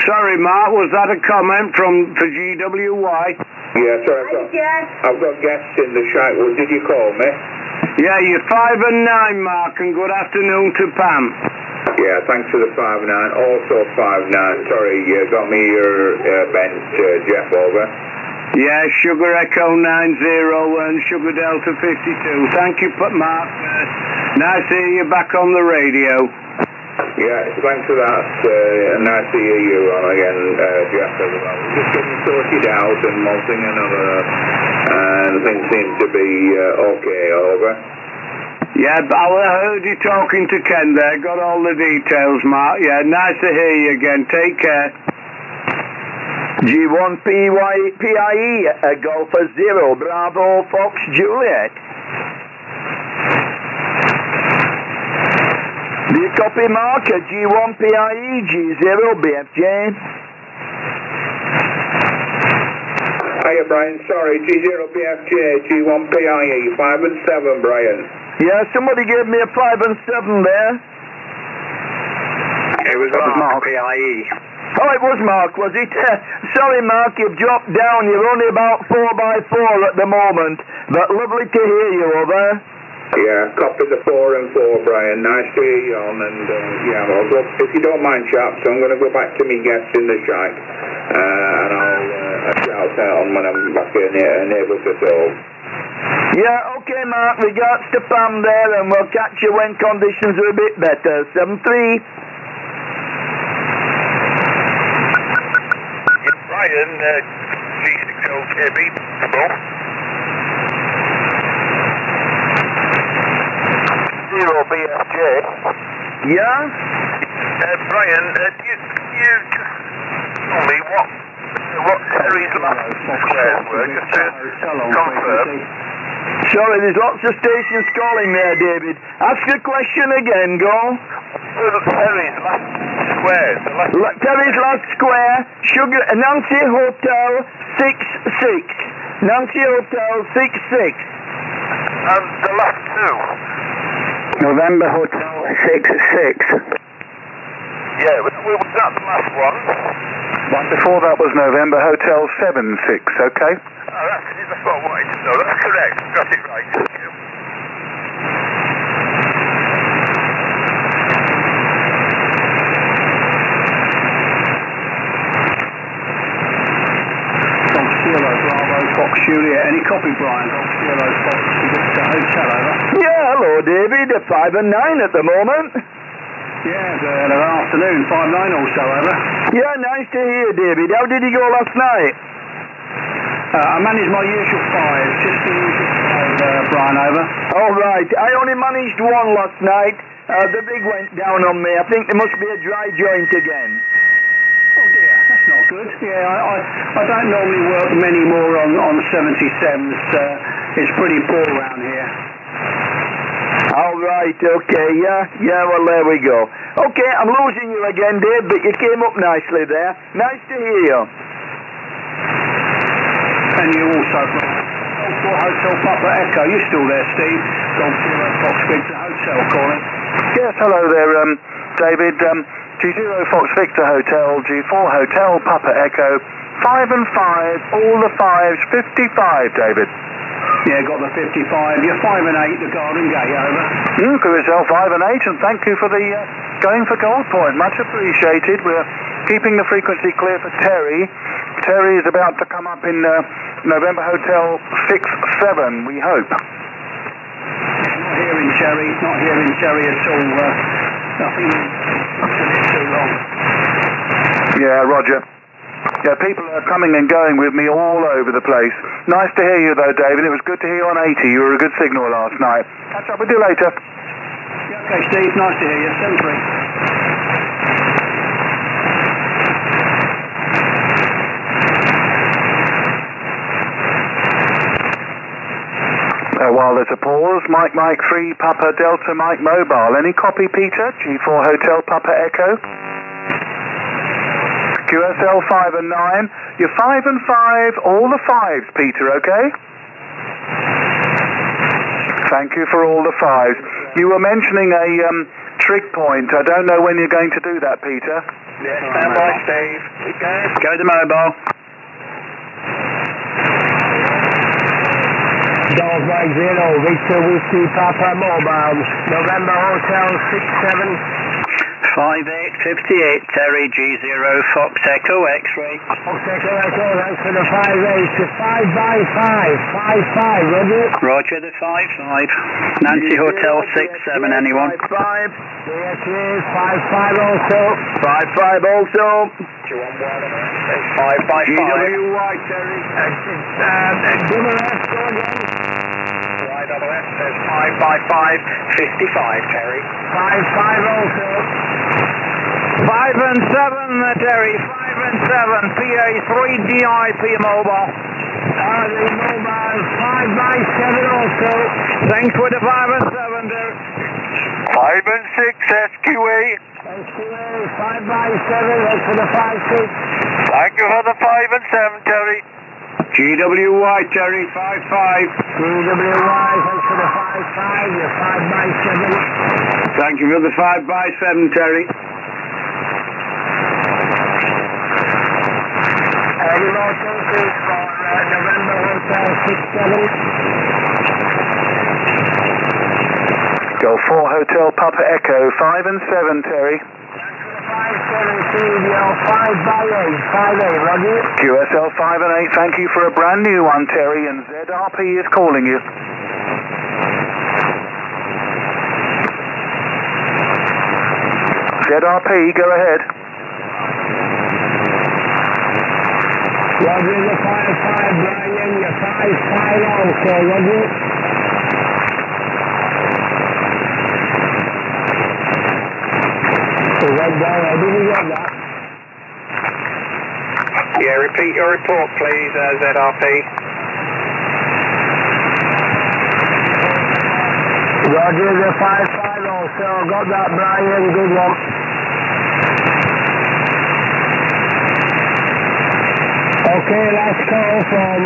Sorry, Mark, was that a comment for GWY? Yeah, sorry, I've got guests in the shack. What did you call me? Yeah, you're 5 and 9, Mark, and good afternoon to Pam. Yeah, thanks for the 5-9. Also 5-9. Sorry, you got me your bent, Jeff, over. Yeah, Sugar Echo 90 and Sugar Delta 52. Thank you, Mark. Nice to hear you back on the radio. Yeah, thanks for that. Nice to hear you on again, Jeff. Just getting sorted out and molting another, and things seem to be okay, over. Yeah, I heard you talking to Ken there. Got all the details, Mark. Yeah, nice to hear you again. Take care. G1PIE, Golfer 0, Bravo, Fox, Juliet. Do you copy, Mark? G1PIE, G0BFJ. Hiya, Brian. Sorry, G0BFJ, G1PIE, 5 and 7, Brian. Yeah, somebody gave me a 5 and 7 there. It was Mark, PIE. Oh, it was Mark, was it? Sorry, Mark, you've dropped down. You're only about 4 by 4 at the moment. But lovely to hear you, over. Yeah, copy the 4 and 4, Brian. Nice to hear you on. And, yeah, I'll go, if you don't mind, chaps, I'm going to go back to me guests in the shack. And I'll shout out on when I'm back in neighbours at all. Yeah, okay, Mark. Regards to Pam there, and we'll catch you when conditions are a bit better. 7-3. Brian, G6LKB, Bob. 0BFJ. Yeah? Brian, you just tell me what Terry's last squares were, just to confirm. Sorry, there's lots of stations calling there, David. Ask the question again, go. Terry's last squares. Terry's last square, Sugar, Nancy Hotel 66. Nancy Hotel 66. And the last two? November Hotel 66. Yeah, was that the last one? One before that was November Hotel 76, okay? Oh, that's what I wanted to know. That's correct. Got it right. Thank you. Fox Juliet, any copy, Brian? Fox Juliet Hotel, over. Yeah, hello, David. 5 and 9 at the moment. Yeah, good afternoon, 5-9 or so, over. Yeah, nice to hear, David. How did he go last night? I managed my usual 5, just the usual 5, Brian, over. All right, I only managed one last night. The big went down on me. I think there must be a dry joint again. Oh dear, that's not good. Yeah, I don't normally work many more on 77s. It's pretty poor around here. All right, okay, yeah, well, there we go. Okay, I'm losing you again, Dave, but you came up nicely there. Nice to hear you. And you also, Hotel Papa Echo. You still there, Steve? Golf Zero Fox Victor Hotel calling. Yes, hello there, David. G0 Fox Victor Hotel, G4 Hotel Papa Echo, 5 and 5, all the 5s, 55, David. Yeah, got the 55. You're 5 and 8, the Garden Gate, over. Crew yourself 5 and 8, and thank you for the going for Gold Point. Much appreciated. We're keeping the frequency clear for Terry. Terry is about to come up in November Hotel 6-7, we hope. Not here in Cherry at all. Nothing too long. Yeah, Roger. Yeah, people are coming and going with me all over the place. Nice to hear you though, David. It was good to hear you on 80. You were a good signal last night. Catch up with you later. Yeah, okay, Steve. Nice to hear you. 7-3. While there's a pause, Mike 3 Papa Delta Mike Mobile. Any copy, Peter? G4 Hotel Papa Echo. QSL 5 and 9. You're 5 and 5, all the 5s, Peter, okay? Thank you for all the 5s. You were mentioning a trig point. I don't know when you're going to do that, Peter. Yeah, stand by, Steve. Go to mobile. Golf Mike 0, Victor Whiskey Papa Mobile, November Hotel 6-7. 5858, Terry G0 Fox Echo X-ray. Fox Echo Echo, thanks for the 5-8, 5x5, 5-5, Roger. Roger the 5-5. Nancy Hotel 6-7, anyone? 5-5, yes, 5-5 also. 5-5 also. 5x5. GWY, Terry. Double F, go again. YFF says 5x5, 55, Terry. 5-5 also. 5 and 7, Terry. 5 and 7. PA 3DIP mobile. The mobile 5x7 also. Thanks for the 5 and 7, Terry. 5 and 6 SQA. SQA 5x7. Thanks for the 5-6. Thank you for the 5 and 7, Terry. GWY, Terry, 5-5. GWY, thanks for the 5-5. You're 5x7. Thank you for the 5x7, Terry. Any more chances for November Hotel 6-7? Go 4 Hotel Papa Echo, 5 and 7, Terry. 5-7, studio 5x8, 5-8, Roger. QSL 5 and 8, thank you for a brand new one, Terry, and ZRP is calling you. ZRP, go ahead. Roger, the 5-5, Brian, you're 5-5 also, Roger. I didn't get that. Yeah, repeat your report, please, ZRP. Roger, the 5-5 also. Got that, Brian. Good one. Okay, last call from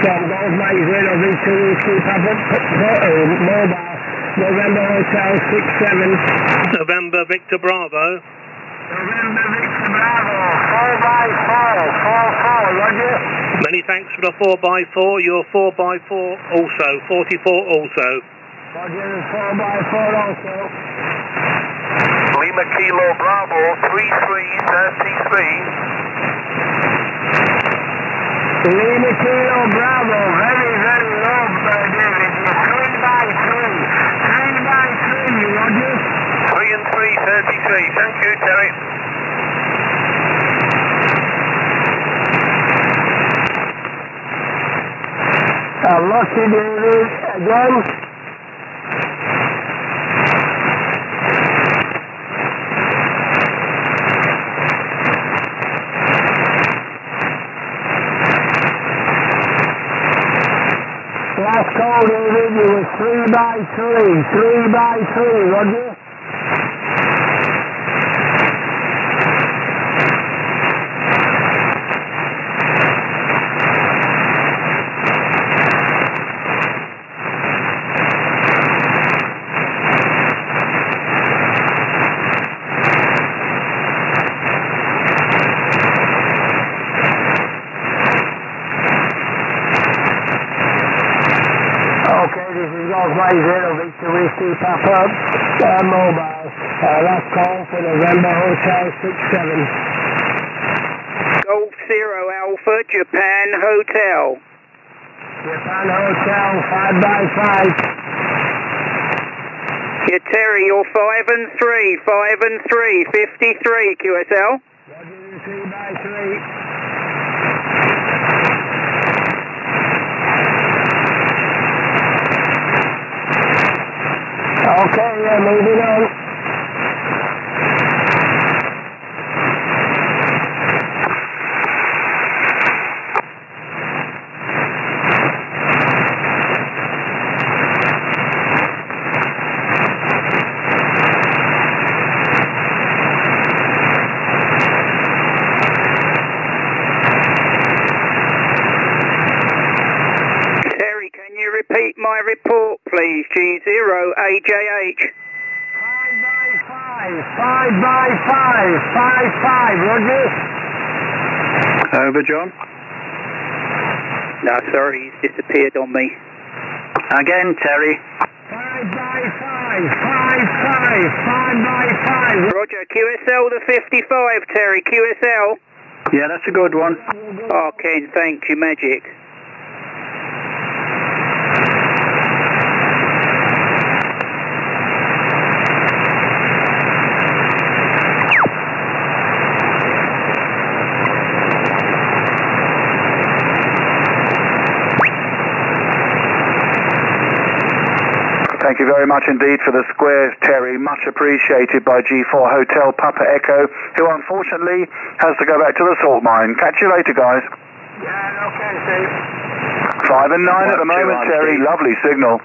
Golf Mike 0 Victor Whiskey Papa Mobile. November Hotel 6-7. November Victor Bravo. November Victor Bravo. 4x4. 4-4, Roger. Many thanks for the 4x4. You're 4x4 also. 44 also. Roger, 4x4 also. Lima Kilo Bravo, 3333. Lima Kilo Bravo. Very, very low, David. 3x3. 3x3, Roger. 3 and 3, Thank you, Terry. I've lost you, David, again. Last call, David, you were 3 by 3, 3 by 3, Roger. Zero Victor Whiskey Papa mobile. Last call for November Hotel 67. Golf Zero Alpha Japan Hotel. Japan Hotel 5 by 5. Yeah, Terry, you're 5 and 3, 5 and 3, 53 QSL. Roger, 3 by 3. Okay, yeah, moving on. Terry, can you repeat my report, please? G0AJH. 5 by 5, 5, Roger. Over, John. No, sorry, he's disappeared on me. Again, Terry. 5 by 5, 5 by 5. Roger, QSL the 55, Terry, QSL. Yeah, that's a good one. Oh, Ken, thank you, magic. Thank you very much indeed for the squares, Terry. Much appreciated by G4 Hotel Papa Echo, who unfortunately has to go back to the salt mine. Catch you later, guys. Yeah, okay, Steve. 5 and 9 at the moment, Terry. Lovely signal.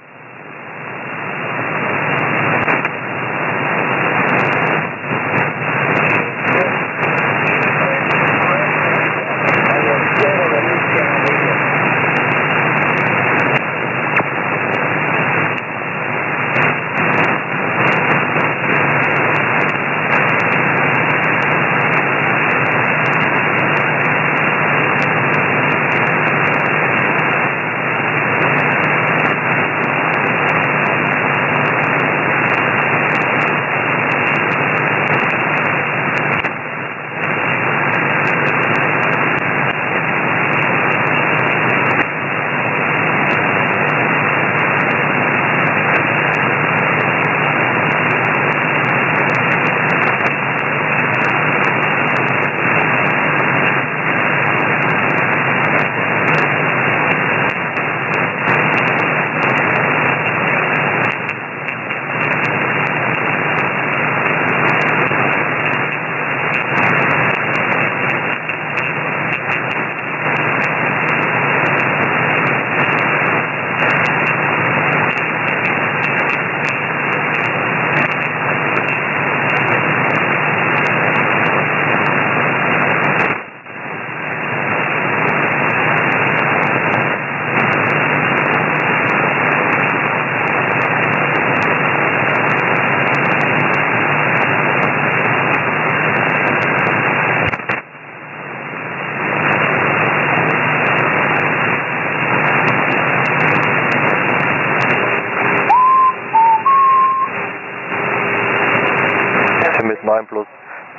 mit 9 plus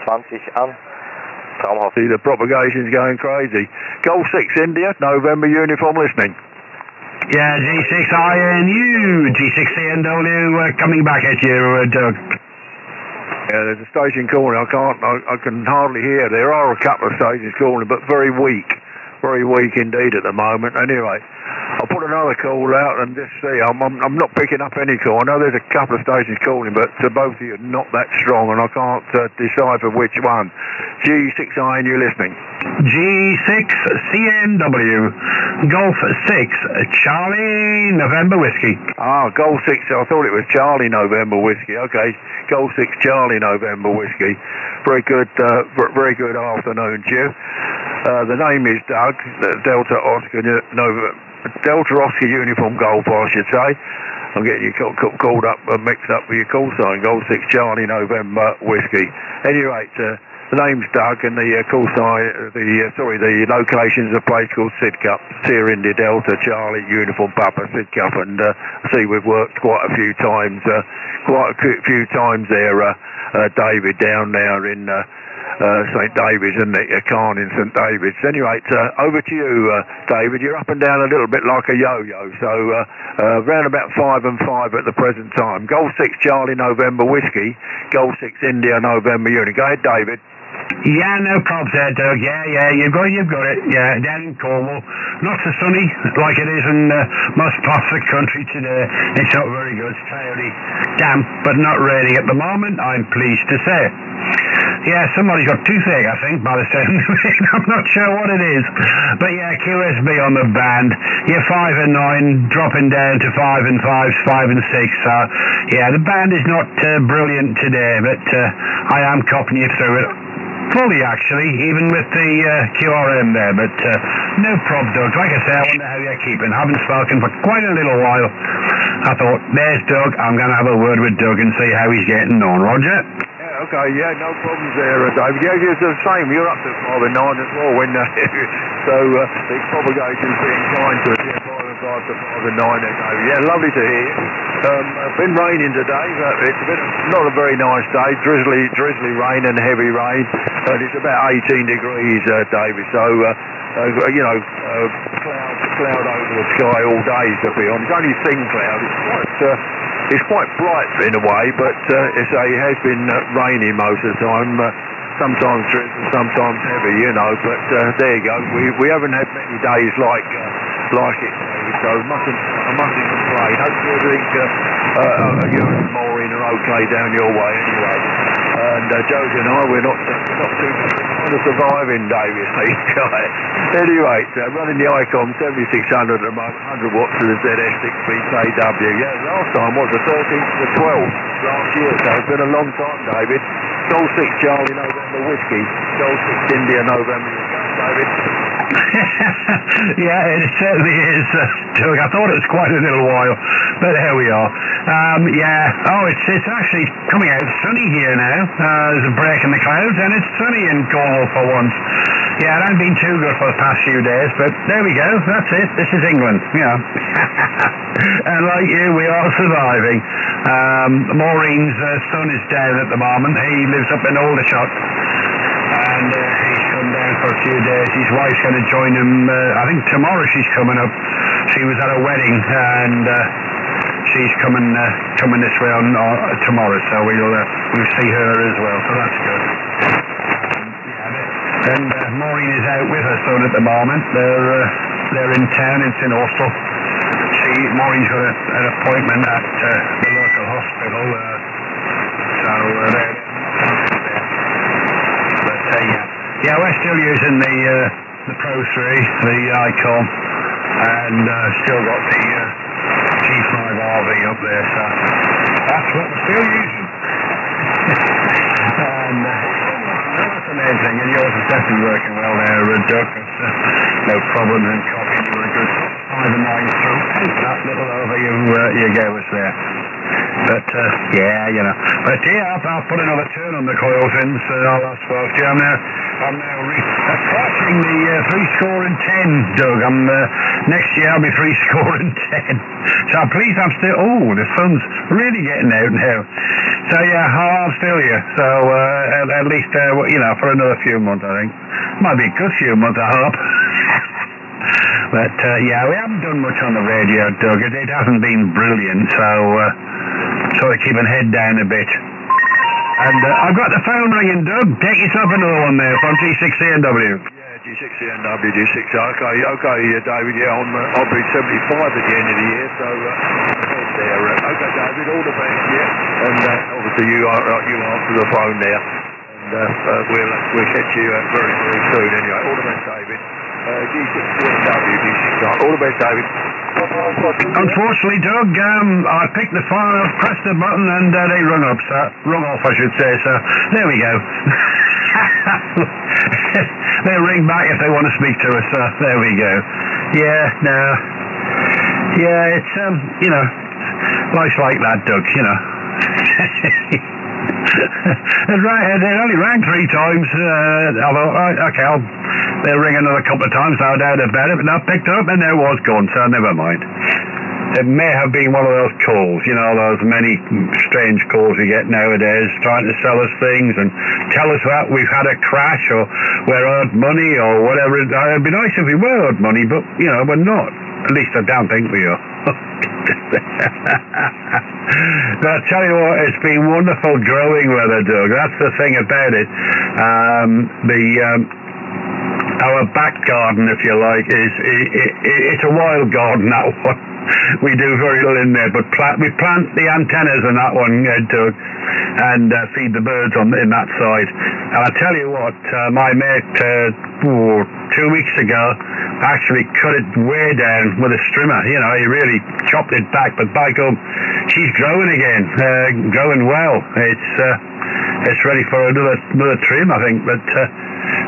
20 an. Traumhaft. See, the propagation's going crazy. Golf 6 India, November uniform listening. Yeah, G6INU, G6CNW coming back at you, Doug. Yeah, there's a station calling. I can hardly hear. There are a couple of stations calling, but very weak indeed at the moment. Anyway, I'll put another call out and just see. I'm not picking up any call. I know there's a couple of stations calling, but both of you are not that strong, and I can't decipher which one. G6I, and you're listening. G6CNW, Golf 6, Charlie November Whiskey. Ah, Golf 6, I thought it was Charlie November Whiskey. Okay, Golf 6 Charlie November Whiskey. Very good afternoon to you. The name is Doug, Delta Oscar Uniform Golf, I should say. I'm getting you called up, mixed up with your call sign, Golf 6 Charlie November Whiskey. Any rate, the name's Doug, and the call sign, the location's a place called Sidcup, Sierra India Delta Charlie Uniform Papa Sidcup, and see we've worked quite a few times there, David, down there in St David's and the Khan in St David's. Anyway, over to you, David. You're up and down a little bit like a yo-yo, so round about 5 and 5 at the present time. Golf 6 Charlie November Whiskey, Golf 6 India November Unit. Go ahead, David. Yeah, no problems there, Doug. Yeah, you've got it. Yeah, down in Cornwall. Not so sunny like it is in most parts of the country today. It's not very good. It's cloudy, damp, but not raining at the moment, I'm pleased to say. Yeah, somebody's got toothache, I think, by the sound of it. I'm not sure what it is. But yeah, QSB on the band. Yeah, 5 and 9, dropping down to 5 and 5s, 5 and 6. So, yeah, the band is not brilliant today, but I am copying you through it. Fully, actually, even with the QRM there, but no problem, Doug. Like I say, I wonder how you're keeping. Haven't spoken for quite a little while. I thought, there's Doug. I'm going to have a word with Doug and see how he's getting on. Roger? Yeah, okay, yeah, no problems there, David. Yeah, it's the same. You're up to 5 and 9 as well. When so the propagation's being kind to us. Yeah, 5 and 5 to 5 and 9 there, David. Yeah, lovely to hear. Been raining today. It's not a very nice day. Drizzly rain and heavy rain. And it's about 18 degrees, David. So, cloud over the sky all day, to be honest. It's only thin cloud. It's quite bright in a way, but it has been rainy most of the time. Sometimes drizzle, sometimes heavy, But there you go. We haven't had many days like it. So I mustn't complain. Hopefully everything, Maureen are okay down your way anyway. And Josie and I, we're not too kind of surviving, David. Anyway, running the ICOM 7600 at the moment, 100 watts of the ZS6BKW. Yeah, last time was the 13th to the 12th last year, so it's been a long time, David. Golf 6 Charlie November Whiskey, Golf 6 India November, David. Yeah, it certainly is, Doug. I thought it was quite a little while, but here we are. It's actually coming out sunny here now. There's a break in the clouds, and it's sunny in Cornwall for once. Yeah, it hasn't been too good for the past few days, but there we go. That's it. This is England, And like you, we are surviving. Maureen's son is down at the moment. He lives up in Aldershot, and he's come down for a few days. His wife's going to join him. I think tomorrow she's coming up. She was at a wedding, and she's coming this way on tomorrow. So we'll see her as well. So that's good. And Maureen is out with her son at the moment. They're in town. It's in Oslo. Maureen's got an appointment at the local hospital. Yeah, we're still using the Pro 3, the ICOM, and still got the G5RV up there, so that's what we're still using. And that's amazing, and yours is definitely working well there, Doug. No problems in copying. You were a good 5 and 9 through that little over you gave us there. But But I'll put another turn on the coil since I spoke to you. I'm now approaching the 3 score and 10, Doug. Next year I'll be 3 score and 10. So please, I'm still. Oh, the sun's really getting out now. So I'm still here. So at least for another few months, I think. Might be a good few months, I hope. But we haven't done much on the radio, Doug. It hasn't been brilliant, so sort of keeping head down a bit. And I've got the phone ringing, Doug. Take yourself another one there from G6CNW. Yeah, G6CNW, G6. Okay, David. Yeah, I'll be 75 at the end of the year, so there. Okay, David, all the best. Yeah, and obviously you answer the phone there, and we'll catch you very very soon. Anyway, all the best, David. G6CNW, G6. All the best, David. Unfortunately, Doug, I picked the phone up, pressed the button, and they rung up, sir. Rung off, I should say, so there we go. They'll ring back if they want to speak to us, sir. There we go. Yeah, no. Yeah, it's, life's like that, Doug, you know. It only rang 3 times. I thought, right, okay, they'll ring another couple of times, no doubt about it, but I picked it up and there was gone, so never mind. It may have been one of those calls, you know, those many strange calls we get nowadays, trying to sell us things and tell us that we've had a crash or we're owed money or whatever. It'd be nice if we were owed money, but, you know, we're not. At least I don't think we are. But I tell you what, it's been wonderful growing weather, Doug. That's the thing about it. Our back garden, if you like, it's a wild garden, that one. We do very little in there, but we plant the antennas in that one, Doug, and feed the birds in that side. And I tell you what, my mate 2 weeks ago actually cut it way down with a strimmer. You know, he really chopped it back, but by God, she's growing again, growing well. It's ready for another trim, I think, but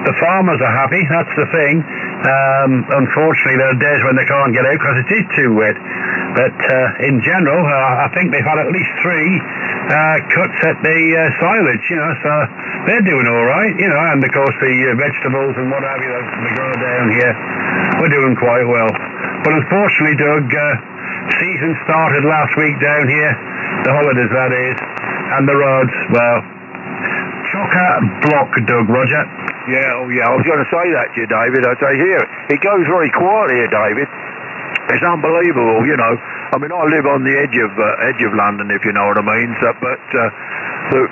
the farmers are happy, that's the thing. Unfortunately, there are days when they can't get out because it is too wet. But in general, I think they've had at least 3 cuts at the silage, you know, so they're doing all right, you know. And of course, the vegetables and what have you that we grow down here, we're doing quite well. But unfortunately, Doug, season started last week down here, the holidays that is, and the roads, well, chock-a-block, Doug, Roger. Yeah, I was going to say that to you, David. I say here, it goes very quiet here, David. It's unbelievable, you know. I mean, I live on the edge of London, if you know what I mean. So, but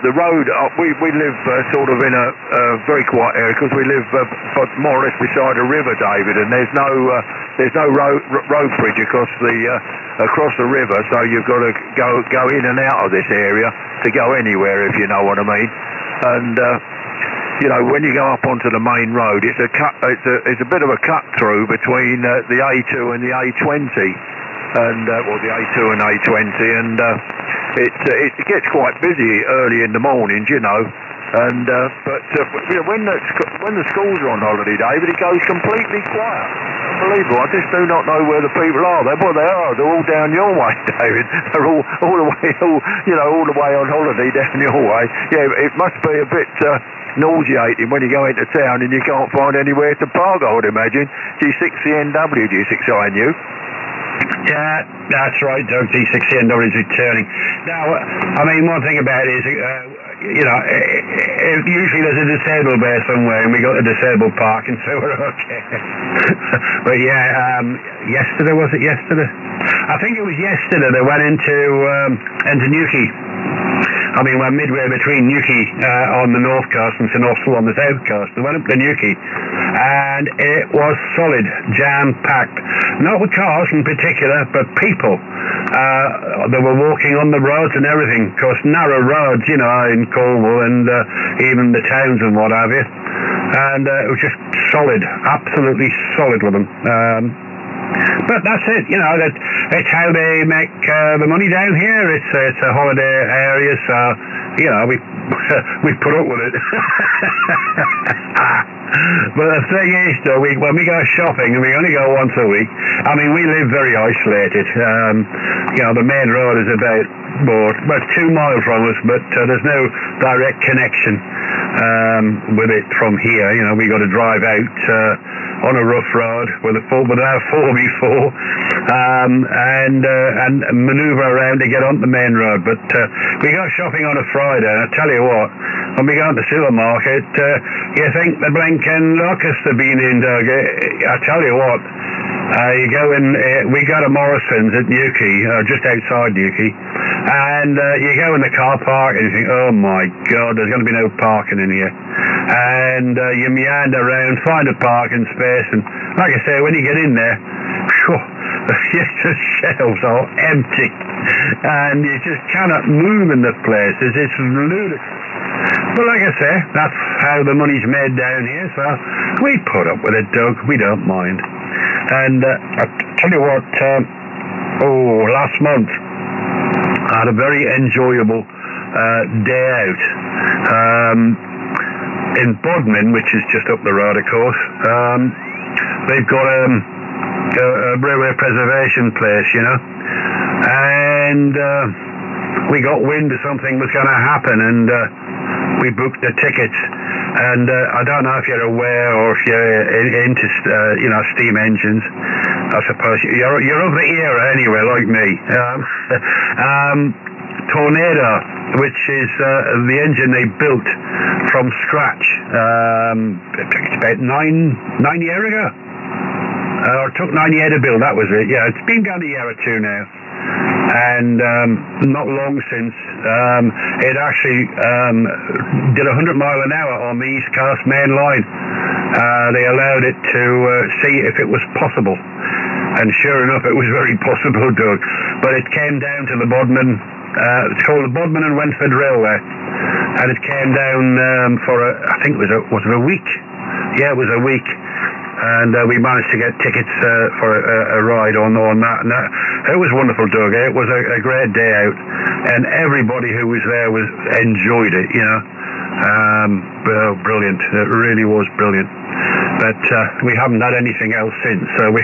the road, we live sort of in a very quiet area because we live more or less beside a river, David, and there's no road bridge across the river, so you've got to go in and out of this area to go anywhere, if you know what I mean. And you know, when you go up onto the main road, it's a bit of a cut through between the A2 and the A20, and the A2 and A20, and it gets quite busy early in the mornings, you know. And but you know, when the schools are on holiday, David, it goes completely quiet. Unbelievable. I just do not know where the people are. They are. They're all down your way, David. They're all the way on holiday down your way. Yeah, it must be a bit nauseating when you go into town and you can't find anywhere to park, I would imagine. G6CNW, G6INU. Yeah, that's right, Doug. G6CNW is returning. Now, I mean, one thing about it is, you know, usually there's a disabled bay somewhere, and we got a disabled parking, so we're okay. But yeah, was it yesterday? I think it was yesterday they went into Newquay. I mean, we're midway between Newquay on the north coast and St Austell on the south coast. They went up to Newquay, and it was solid, jam-packed. Not with cars in particular, but people. They were walking on the roads and everything. Of course, narrow roads, you know, in Cornwall and even the towns and what have you. And it was just solid, absolutely solid with them. But that's it, you know, it's how they make the money down here. It's a holiday area, so, you know, we put up with it. But the thing is, though, when we go shopping, and we only go once a week, I mean, we live very isolated. You know, the main road is about 2 miles from us, but there's no direct connection with it from here. You know, we got to drive out on a rough road with a 4x4 and manoeuvre around to get on the main road. But we go shopping on a Friday, and I tell you what, when we go to the supermarket, you think the blinking locusts have been in, Doug. I tell you what, you go in, we go to Morrison's at Newquay, just outside Newquay, And you go in the car park and you think, oh my God, there's going to be no parking in here. And you meander around, find a parking space, and like I say, when you get in there, the shelves are empty, and you just cannot move in the place. It's ludicrous. But like I say, that's how the money's made down here, so we put up with it, Doug. We don't mind. And I'll tell you what, last month I had a very enjoyable day out in Bodmin, which is just up the road, of course. They've got a railway preservation place, you know, and we got wind that something was going to happen, and we booked the tickets. And I don't know if you're aware or if you're into steam engines. I suppose you're of the era anyway, like me. Tornado, which is the engine they built from scratch about nine years ago. It took 9 years to build, that was it. Yeah, it's been gone a year or two now. And not long since, it actually did 100 mile an hour on the East Coast main line. They allowed it to see if it was possible. And sure enough, it was very possible, Doug. But it came down to the Bodmin, it's called the Bodmin and Wentford Railway. And it came down for, I think it was a week? Yeah, it was a week. And we managed to get tickets for a ride on that. And it was wonderful, Doug. It was a great day out, and everybody who was there enjoyed it, you know. Brilliant. It really was brilliant. But we haven't had anything else since, so we're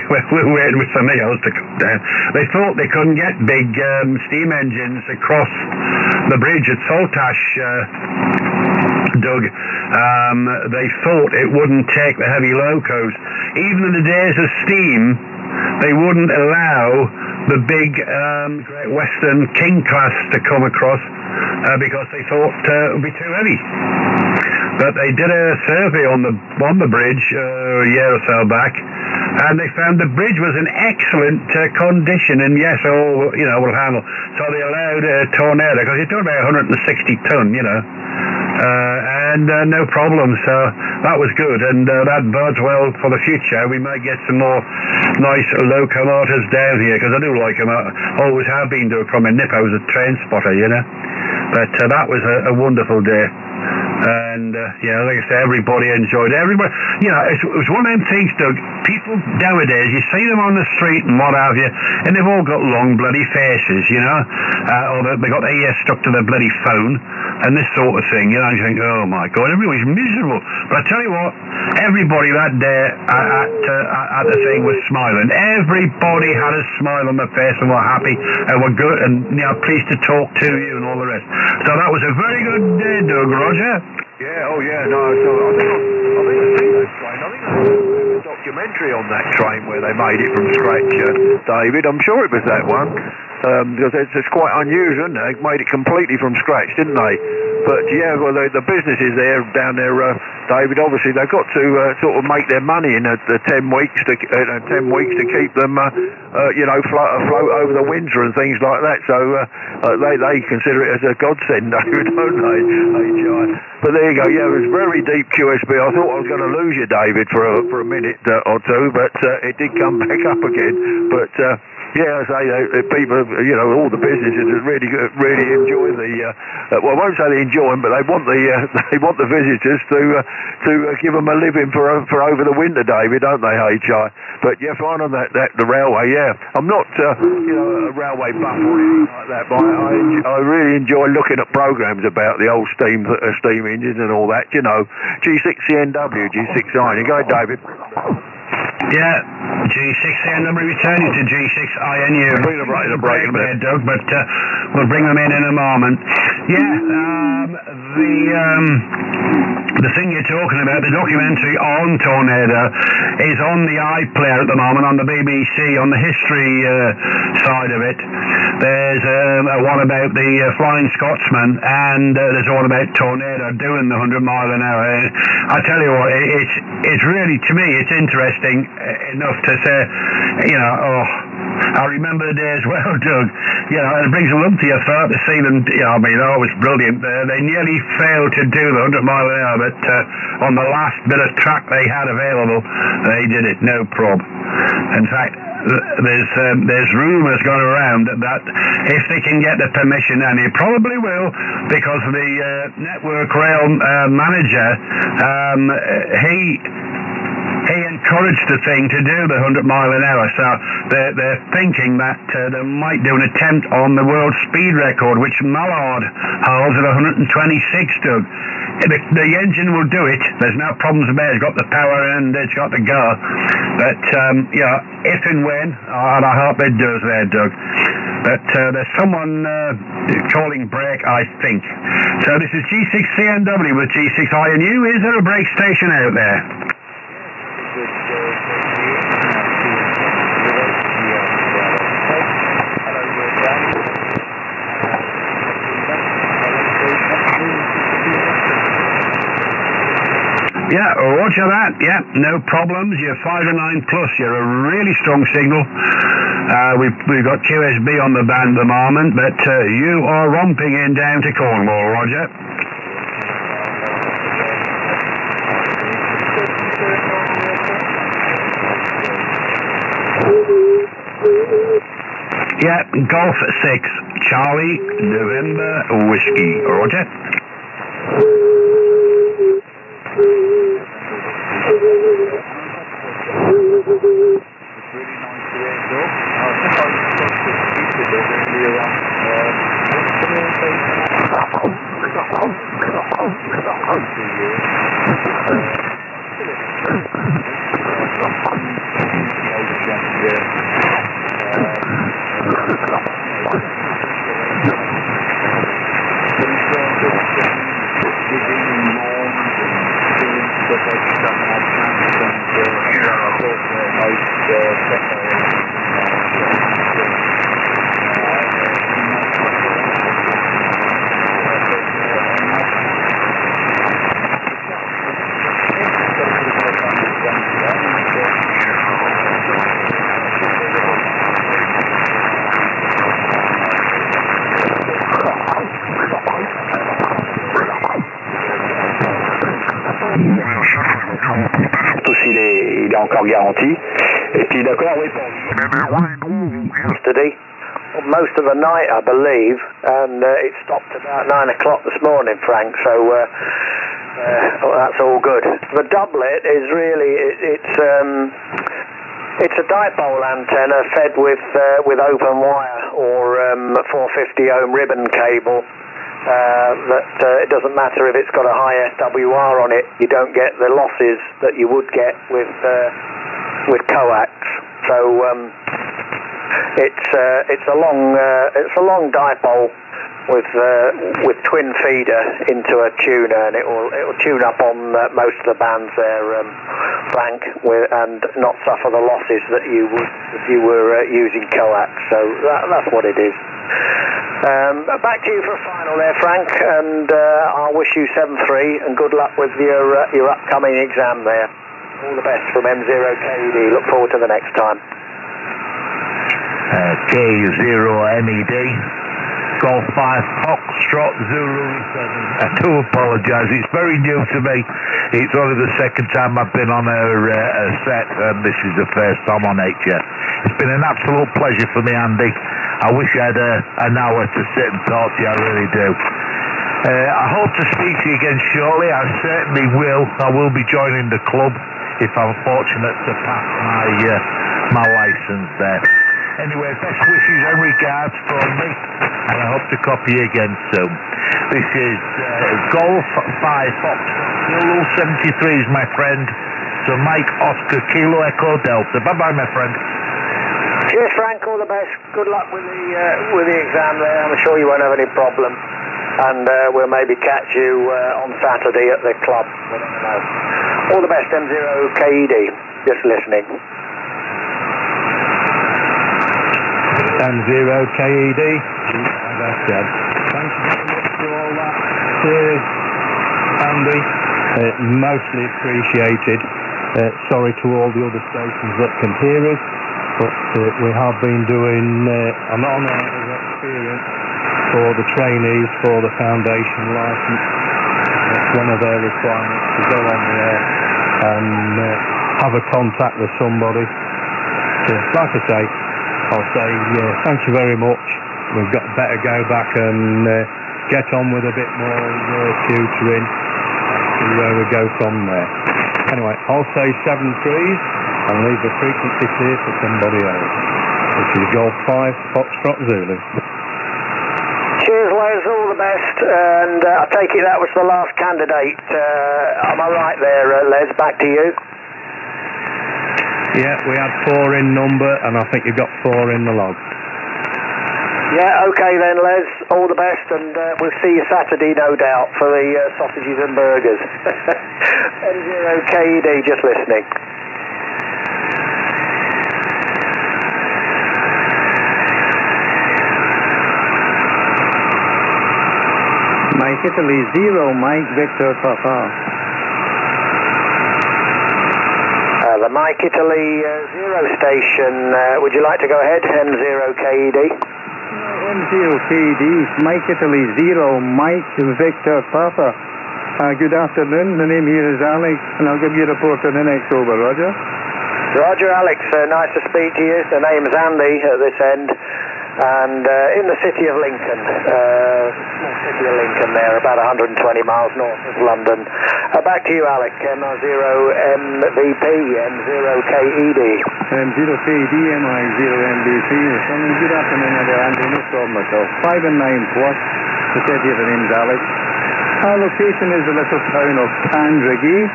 waiting for something else to come down. They thought they couldn't get big steam engines across the bridge at Saltash, Doug. They thought it wouldn't take the heavy locos. Even in the days of steam, they wouldn't allow the big Great Western King class to come across because they thought it would be too heavy. But they did a survey on the bridge a year or so back, and they found the bridge was in excellent condition, and yes, will handle. So they allowed a Tornado, because it's doing about 160 ton, you know, and no problem. So that was good, and that bodes well for the future. We might get some more nice locomotives down here, because I do like them. I always have been, from a nip. I was a train spotter, you know. But that was a wonderful day. And, like I say, everybody enjoyed it. Everybody, it was one of them things, Doug. People nowadays, you see them on the street and what have you, and they've all got long bloody faces, you know, or they got their ear stuck to their bloody phone, and this sort of thing, you know. You think, oh my God, everybody's miserable. But I tell you what, everybody that day at the thing was smiling. Everybody had a smile on their face and were happy and were good and pleased to talk to you and all the rest. So that was a very good day, Doug. Roger? Yeah, oh yeah, no, so I think I've seen that train. I think there's a documentary on that train where they made it from scratch, David. I'm sure it was that one. Because it's quite unusual, isn't it? They made it completely from scratch, didn't they? But yeah, well, the businesses down there, David, obviously they've got to sort of make their money in the 10 weeks to keep them, afloat over the winter and things like that. So they consider it as a godsend, David, don't they? But there you go. Yeah, it was very deep QSB. I thought I was going to lose you, David, for a minute or two, but it did come back up again. But yeah, I say people, all the businesses really enjoy I won't say they enjoy them, but they want the visitors to give them a living for over the winter, David, don't they, HI? But yeah, fine on the railway. Yeah, I'm not a railway buff or anything like that, but I really enjoy looking at programs about the old steam engines and all that. G6CNW, G6I. You go, David. Yeah, G6CNW returning to G6INU. Bring the break in a minute, Doug, but we'll bring them in a moment. Yeah, the thing you're talking about, the documentary on Tornado, is on the iPlayer at the moment on the BBC, on the history side of it. There's one about the Flying Scotsman, and there's one about Tornado doing the 100 mile an hour. I tell you what, it's really, to me, it's interesting enough to say, I remember the days well, Doug. You know, it brings a lump to your throat to see them. You know, I mean, oh, it was brilliant. They nearly failed to do the 100 mile an hour, but on the last bit of track they had available, they did it, no prob. In fact, there's rumours going around that if they can get the permission, and they probably will, because the Network Rail manager, he encouraged the thing to do the 100 mile an hour, so they're thinking that they might do an attempt on the world speed record, which Mallard holds at 126, Doug. The engine will do it. There's no problems about it. It's got the power and it's got the go. But, yeah, if and when, and I hope it does there, Doug. But there's someone calling break, I think. So this is G6CNW with G6INU. Is there a break station out there? Yeah, roger that. Yeah, no problems. You're 5 and 9 plus. You're a really strong signal. We've got QSB on the band at the moment, but you are romping in down to Cornwall, roger. Yeah, Golf 6, Charlie, November, Whiskey, roger. Il est encore garanti. Et puis d'accord, oui. Yesterday, most of the night, I believe, and it stopped about 9 o'clock this morning, Frank. So that's all good. The doublet is really it's a dipole antenna fed with open wire or 450 ohm ribbon cable. It doesn't matter if it's got a high SWR on it, you don't get the losses that you would get with coax. So it's a long dipole with twin feeder into a tuner, and it will tune up on most of the bands there, Frank, and not suffer the losses that you would if you were using coax. So that's what it is. Back to you for a final there, Frank, and I'll wish you 7-3 and good luck with your upcoming exam there. All the best from M0KED. Look forward to the next time. K0MED, Golf 5 Foxtrot Zulu 7. I do apologise, it's very new to me. It's only the second time I've been on a set, and this is the first time on it yet. It's been an absolute pleasure for me, Andy. I wish I had an hour to sit and talk to you, I really do. I hope to speak to you again shortly. I certainly will. I will be joining the club if I'm fortunate to pass my licence there. Anyway, best wishes and regards from me, and I hope to copy you again soon. This is Golf 5 Fox Zulu 73 is my friend. So Mike Oscar Kilo Echo Delta. Bye-bye, my friend. Cheers, Frank. All the best. Good luck with the exam there. I'm sure you won't have any problem. And we'll maybe catch you on Saturday at the club. We don't know. All the best, M0KED. Just listening. M0KED. As I said, thank you very much for all that. Cheers, Andy. Mostly appreciated. Sorry to all the other stations that can hear us. but we have been doing an on-air experience for the trainees for the foundation licence. It's one of their requirements to go on the air and have a contact with somebody. So, like I say, I'll say thank you very much. We've got better go back and get on with a bit more tutoring and see where we go from there. Anyway, I'll say 7 trees and leave the frequency clear for somebody else. This is Golf 5 Foxtrot Zulu. Cheers, Les, all the best, and I take it that was the last candidate. Am I right there, Les? Back to you. Yeah, we had 4 in number, and I think you've got 4 in the log. Yeah, okay then, Les. All the best, and we'll see you Saturday, no doubt, for the sausages and burgers. M0KED, just listening. Mike Italy 0, Mike Victor Papa. The Mike Italy 0 station, would you like to go ahead, M0KED? M0KED, Mike Italy 0, Mike Victor Papa. Good afternoon, the name here is Alex, and I'll give you a report on the next over, Roger. Roger, Alex, nice to speak to you. The name's Andy at this end, and in the city of Lincoln, there, about 120 miles north of London. Back to you, Alec, M0MVP, M0KED. M0KED, MI0MVP. Good afternoon, Andy, no problem at all. 5 and 9 plus, the city of the name's Alex. Our location is the little town of Tandragee,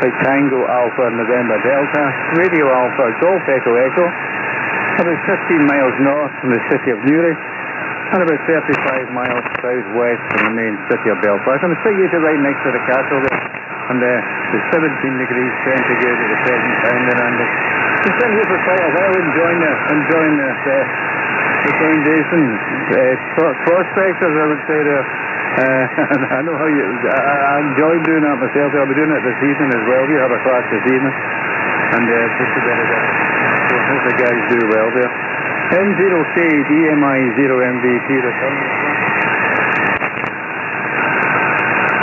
like Tango Alpha November Delta, Radio Alpha Golf Echo Echo, about 15 miles north from the city of Newry, and about 35 miles southwest from the main city of Belfast. I'm situated right next to the castle there, and it's 17 degrees centigrade at the present time there, and we've been here for quite a while enjoying the foundation. Prospectors, I would say there. I know how I enjoy doing that myself. I'll be doing it this evening as well. We have a class this evening, and just a bit of that. So I hope the guys do well there. M0KED, MI0MVP,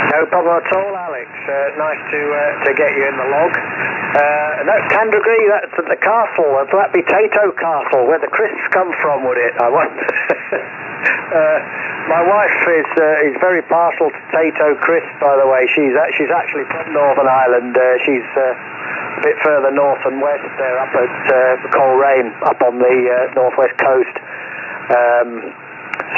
no problem at all, Alex. Nice to get you in the log. That's Tandragee, that's at the castle. Would that be Tato Castle, where the crisps come from, would it? I wonder. My wife is very partial to Tato crisps, by the way. She's actually from Northern Ireland. She's a bit further north and west there, up at Coleraine, up on the northwest coast.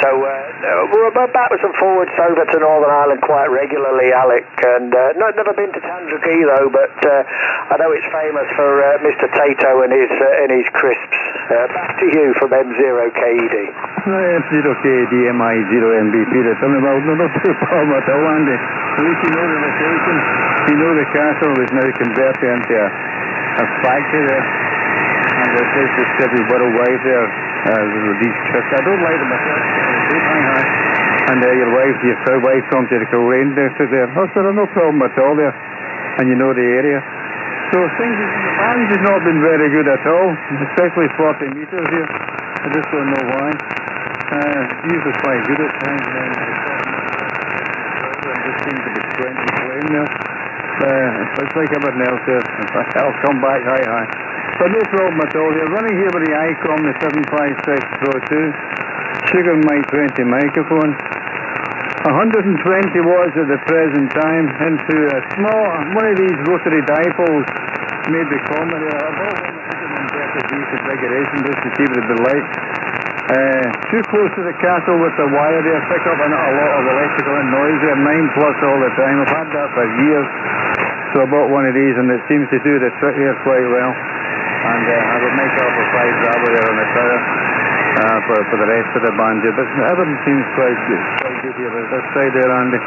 So we're backwards and forwards over to Northern Ireland quite regularly, Alec, and never been to Tandragee though, but I know it's famous for Mr. Tato and his crisps. Back to you from M0KED. M0KED, MI0MVP, tell me about no problem at all, Andy. At least you know the location, you know the castle is now converted into a factory there, and there's this distributed wide there. These trips, I don't like them myself. And your wife comes to the Coleraine there, no problem at all there, and you know the area. So things, the band has not been very good at all, especially 40 metres here. I just don't know why. Usually quite good at times, and just seems to be 20 playing there. It's like everything else there. I'll come back, hi. But no problem at all. You're running here with the ICOM, the 756 Pro 2, Sugar Mic 20 microphone, 120 watts at the present time into a small, one of these rotary dipoles made the comedy. I bought one that had an inverted V configuration just to keep it a bit light. Too close to the castle with the wire there, pick up a lot of electrical and noise there, 9 plus all the time. I've had that for years, so I bought one of these and it seems to do the trick here quite well. And I would make up a 5 Bravo there on the tower for the rest of the band here, but everything seems quite good here. Let's try there, Andy.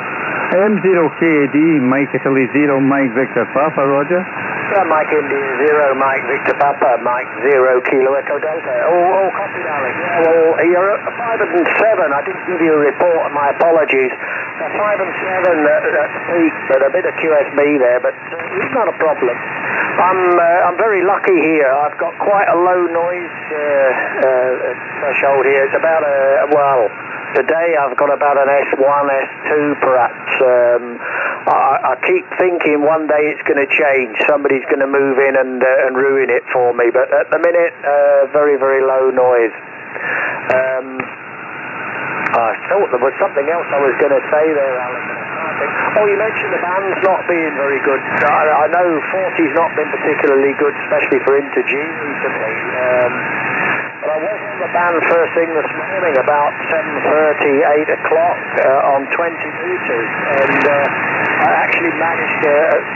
M0KED, Mike Italy 0, Mike Victor Papa, Roger. Yeah, Mike India 0, Mike Victor Papa, Mike 0, Kilo Echo Delta. All copied, Alex. Yeah, well, you're at 5 and 7. I didn't give you a report, my apologies. 5 and 7 at the peak, but a bit of QSB there, but it's not a problem. I'm very lucky here. I've got quite a low noise threshold here. It's about today I've got about an S1, S2 perhaps. I keep thinking one day it's going to change. Somebody's going to move in and ruin it for me. But at the minute, very, very low noise. I thought there was something else I was going to say there, Alan. Oh, you mentioned the band's not being very good. I know 40's not been particularly good, especially for Inter G recently. But I was on the band first thing this morning about 7:30, 8 o'clock on 20 meters, and I actually managed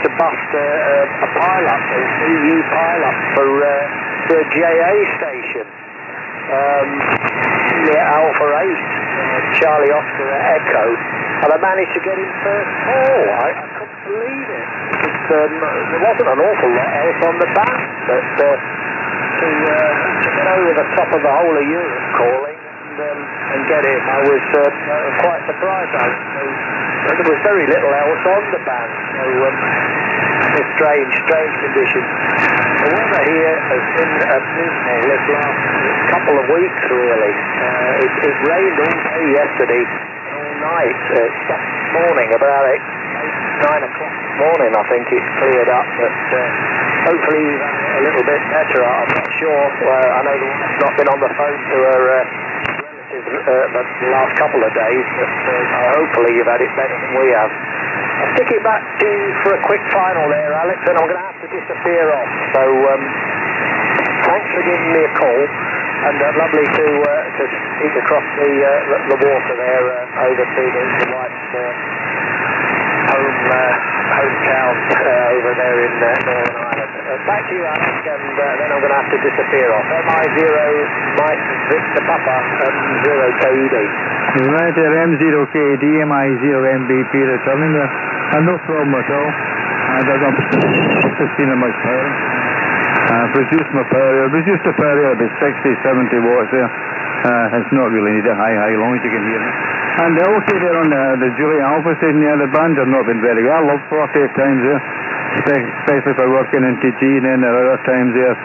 to bust a pile-up, a EU pile-up for a JA station. Alpha 8, Charlie Oscar Echo, and I managed to get him first call. I couldn't believe it. There wasn't an awful lot else on the band, but to get over the top of the whole of Europe calling and get him, I was quite surprised. There was very little else on the band, so it's strange conditions. The weather here has been abysmal this last couple of weeks, really. It rained all day yesterday, all night. This morning, about 9 o'clock this morning, I think it cleared up, but hopefully a little bit better. I'm not sure. I know the woman's not been on the phone to her relatives the last couple of days, but hopefully you've had it better than we have. I'll stick it back to you for a quick final there, Alex, and I'm going to have to disappear off. So thanks for giving me a call, and lovely to speak across the water there over to the wife's hometown over there in Northern Ireland. Back to you, Alex, and then I'm going to have to disappear off. MI0 Mike Victor Papa 0KD. Right there, M0KD, MI0MBP returning there. No problem at all. I don't know, 15 of my power. Reduced my power, reduced the power about 60-70 watts there. It's not really needed high, long as you can hear me. And also there on the Julie Alpha station there, the bands have not been very good. I love 48 times there, especially for working in TG, and then there are other times there,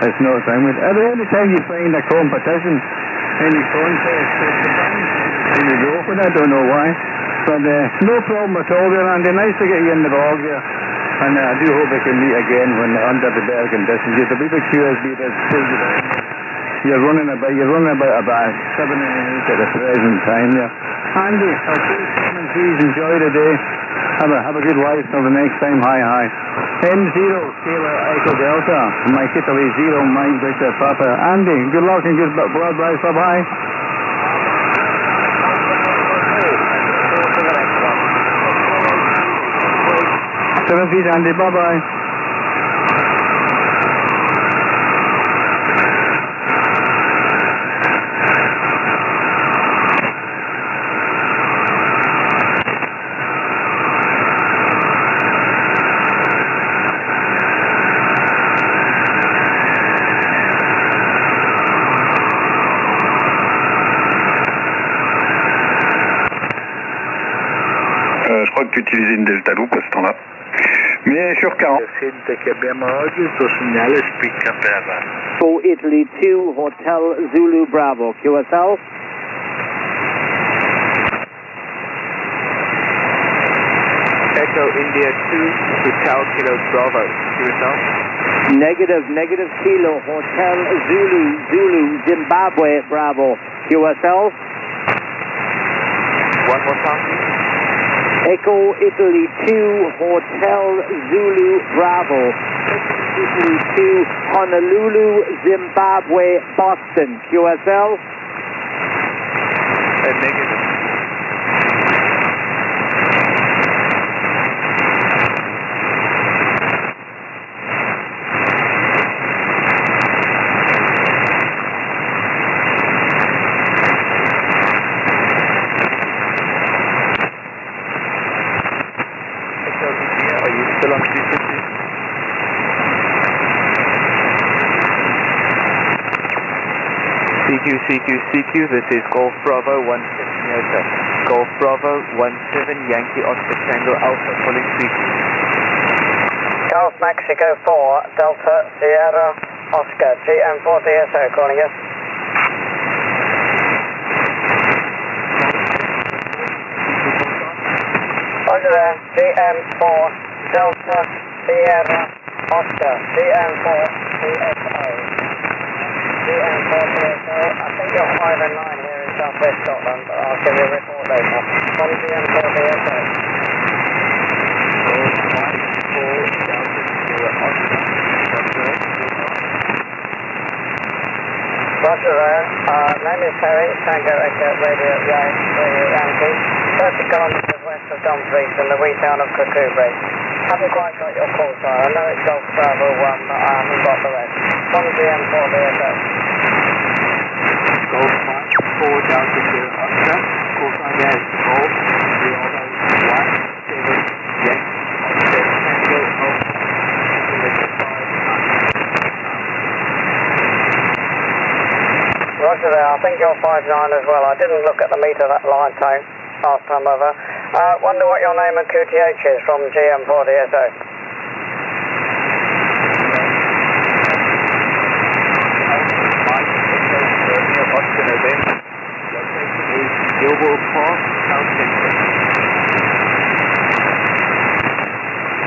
it's not time. Any time you find a competition, any contest, you go for it, I don't know why. But no problem at all there, Andy. Nice to get you in the ball there. And I do hope we can meet again when under the better conditions. You have to be the QSB that's still you're running about 7 and 8 at the present time there. Andy, I'll see you soon, and please enjoy the day. Have a good life till the next time. Hi. M0 Kilo Echo Delta, Mike Italy 0 Mike Victor Papa. Andy, good luck and good blood rise. Bye. 7 feet, Andy. Bye. Je crois que tu utilisais une Delta Loop à ce temps-là. Mais sur 40. So Italy 2, Hotel Zulu Bravo, QSL. Echo India 2, Hotel Kilo Bravo, QSL. Negative Kilo, Hotel Zulu Zimbabwe Bravo, QSL. One more time, please. Echo Italy 2, Hotel Zulu Bravo. Italy 2, Honolulu, Zimbabwe, Boston, QSL. Negative. CQ, this is Golf Bravo 17 Hotel. Golf Bravo 17 Yankee Oscar Tango Alpha, pulling CQ. Golf Mexico 4, Delta Sierra Oscar, GM4DSO calling us. Roger there, GM4 Delta Sierra Oscar, GM4DSO. GM4DSO, I think you're 5 and 9 here in South West Scotland, but I'll give you a report later. From GM4DSO. Roger there, name is Terry, Tango Echo Radio Yankee, 30 kilometres west of Dumfries in the wee town of Kirkcudbright. Haven't quite got your call sign, I know it's Golf Bravo 1, but I haven't got the rest. From GM4DSO. Golf 4 Delta Sierra Oscar, call sign there is Golf, Bravo 1, 7, yes, Tango Golf. Roger there, I think you're 5'9 as well. I didn't look at the meter that line time last time over. Wonder what your name and QTH is from GM4DSO.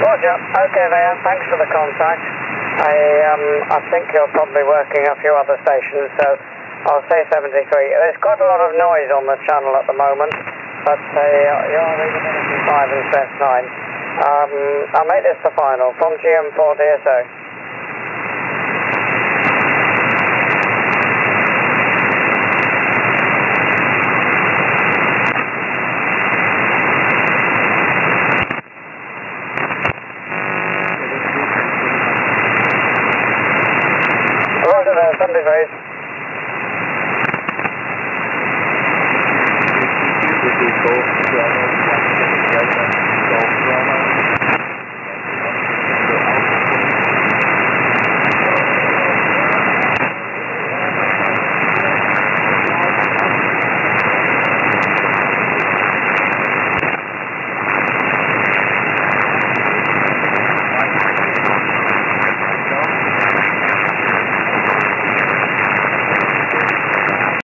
Roger, okay there, thanks for the contact. I think you're probably working a few other stations, so I'll say 73. There's quite a lot of noise on the channel at the moment, but you're readability 5 and stress 9. I'll make this the final from GM4DSO. Roger there, 73. Bristol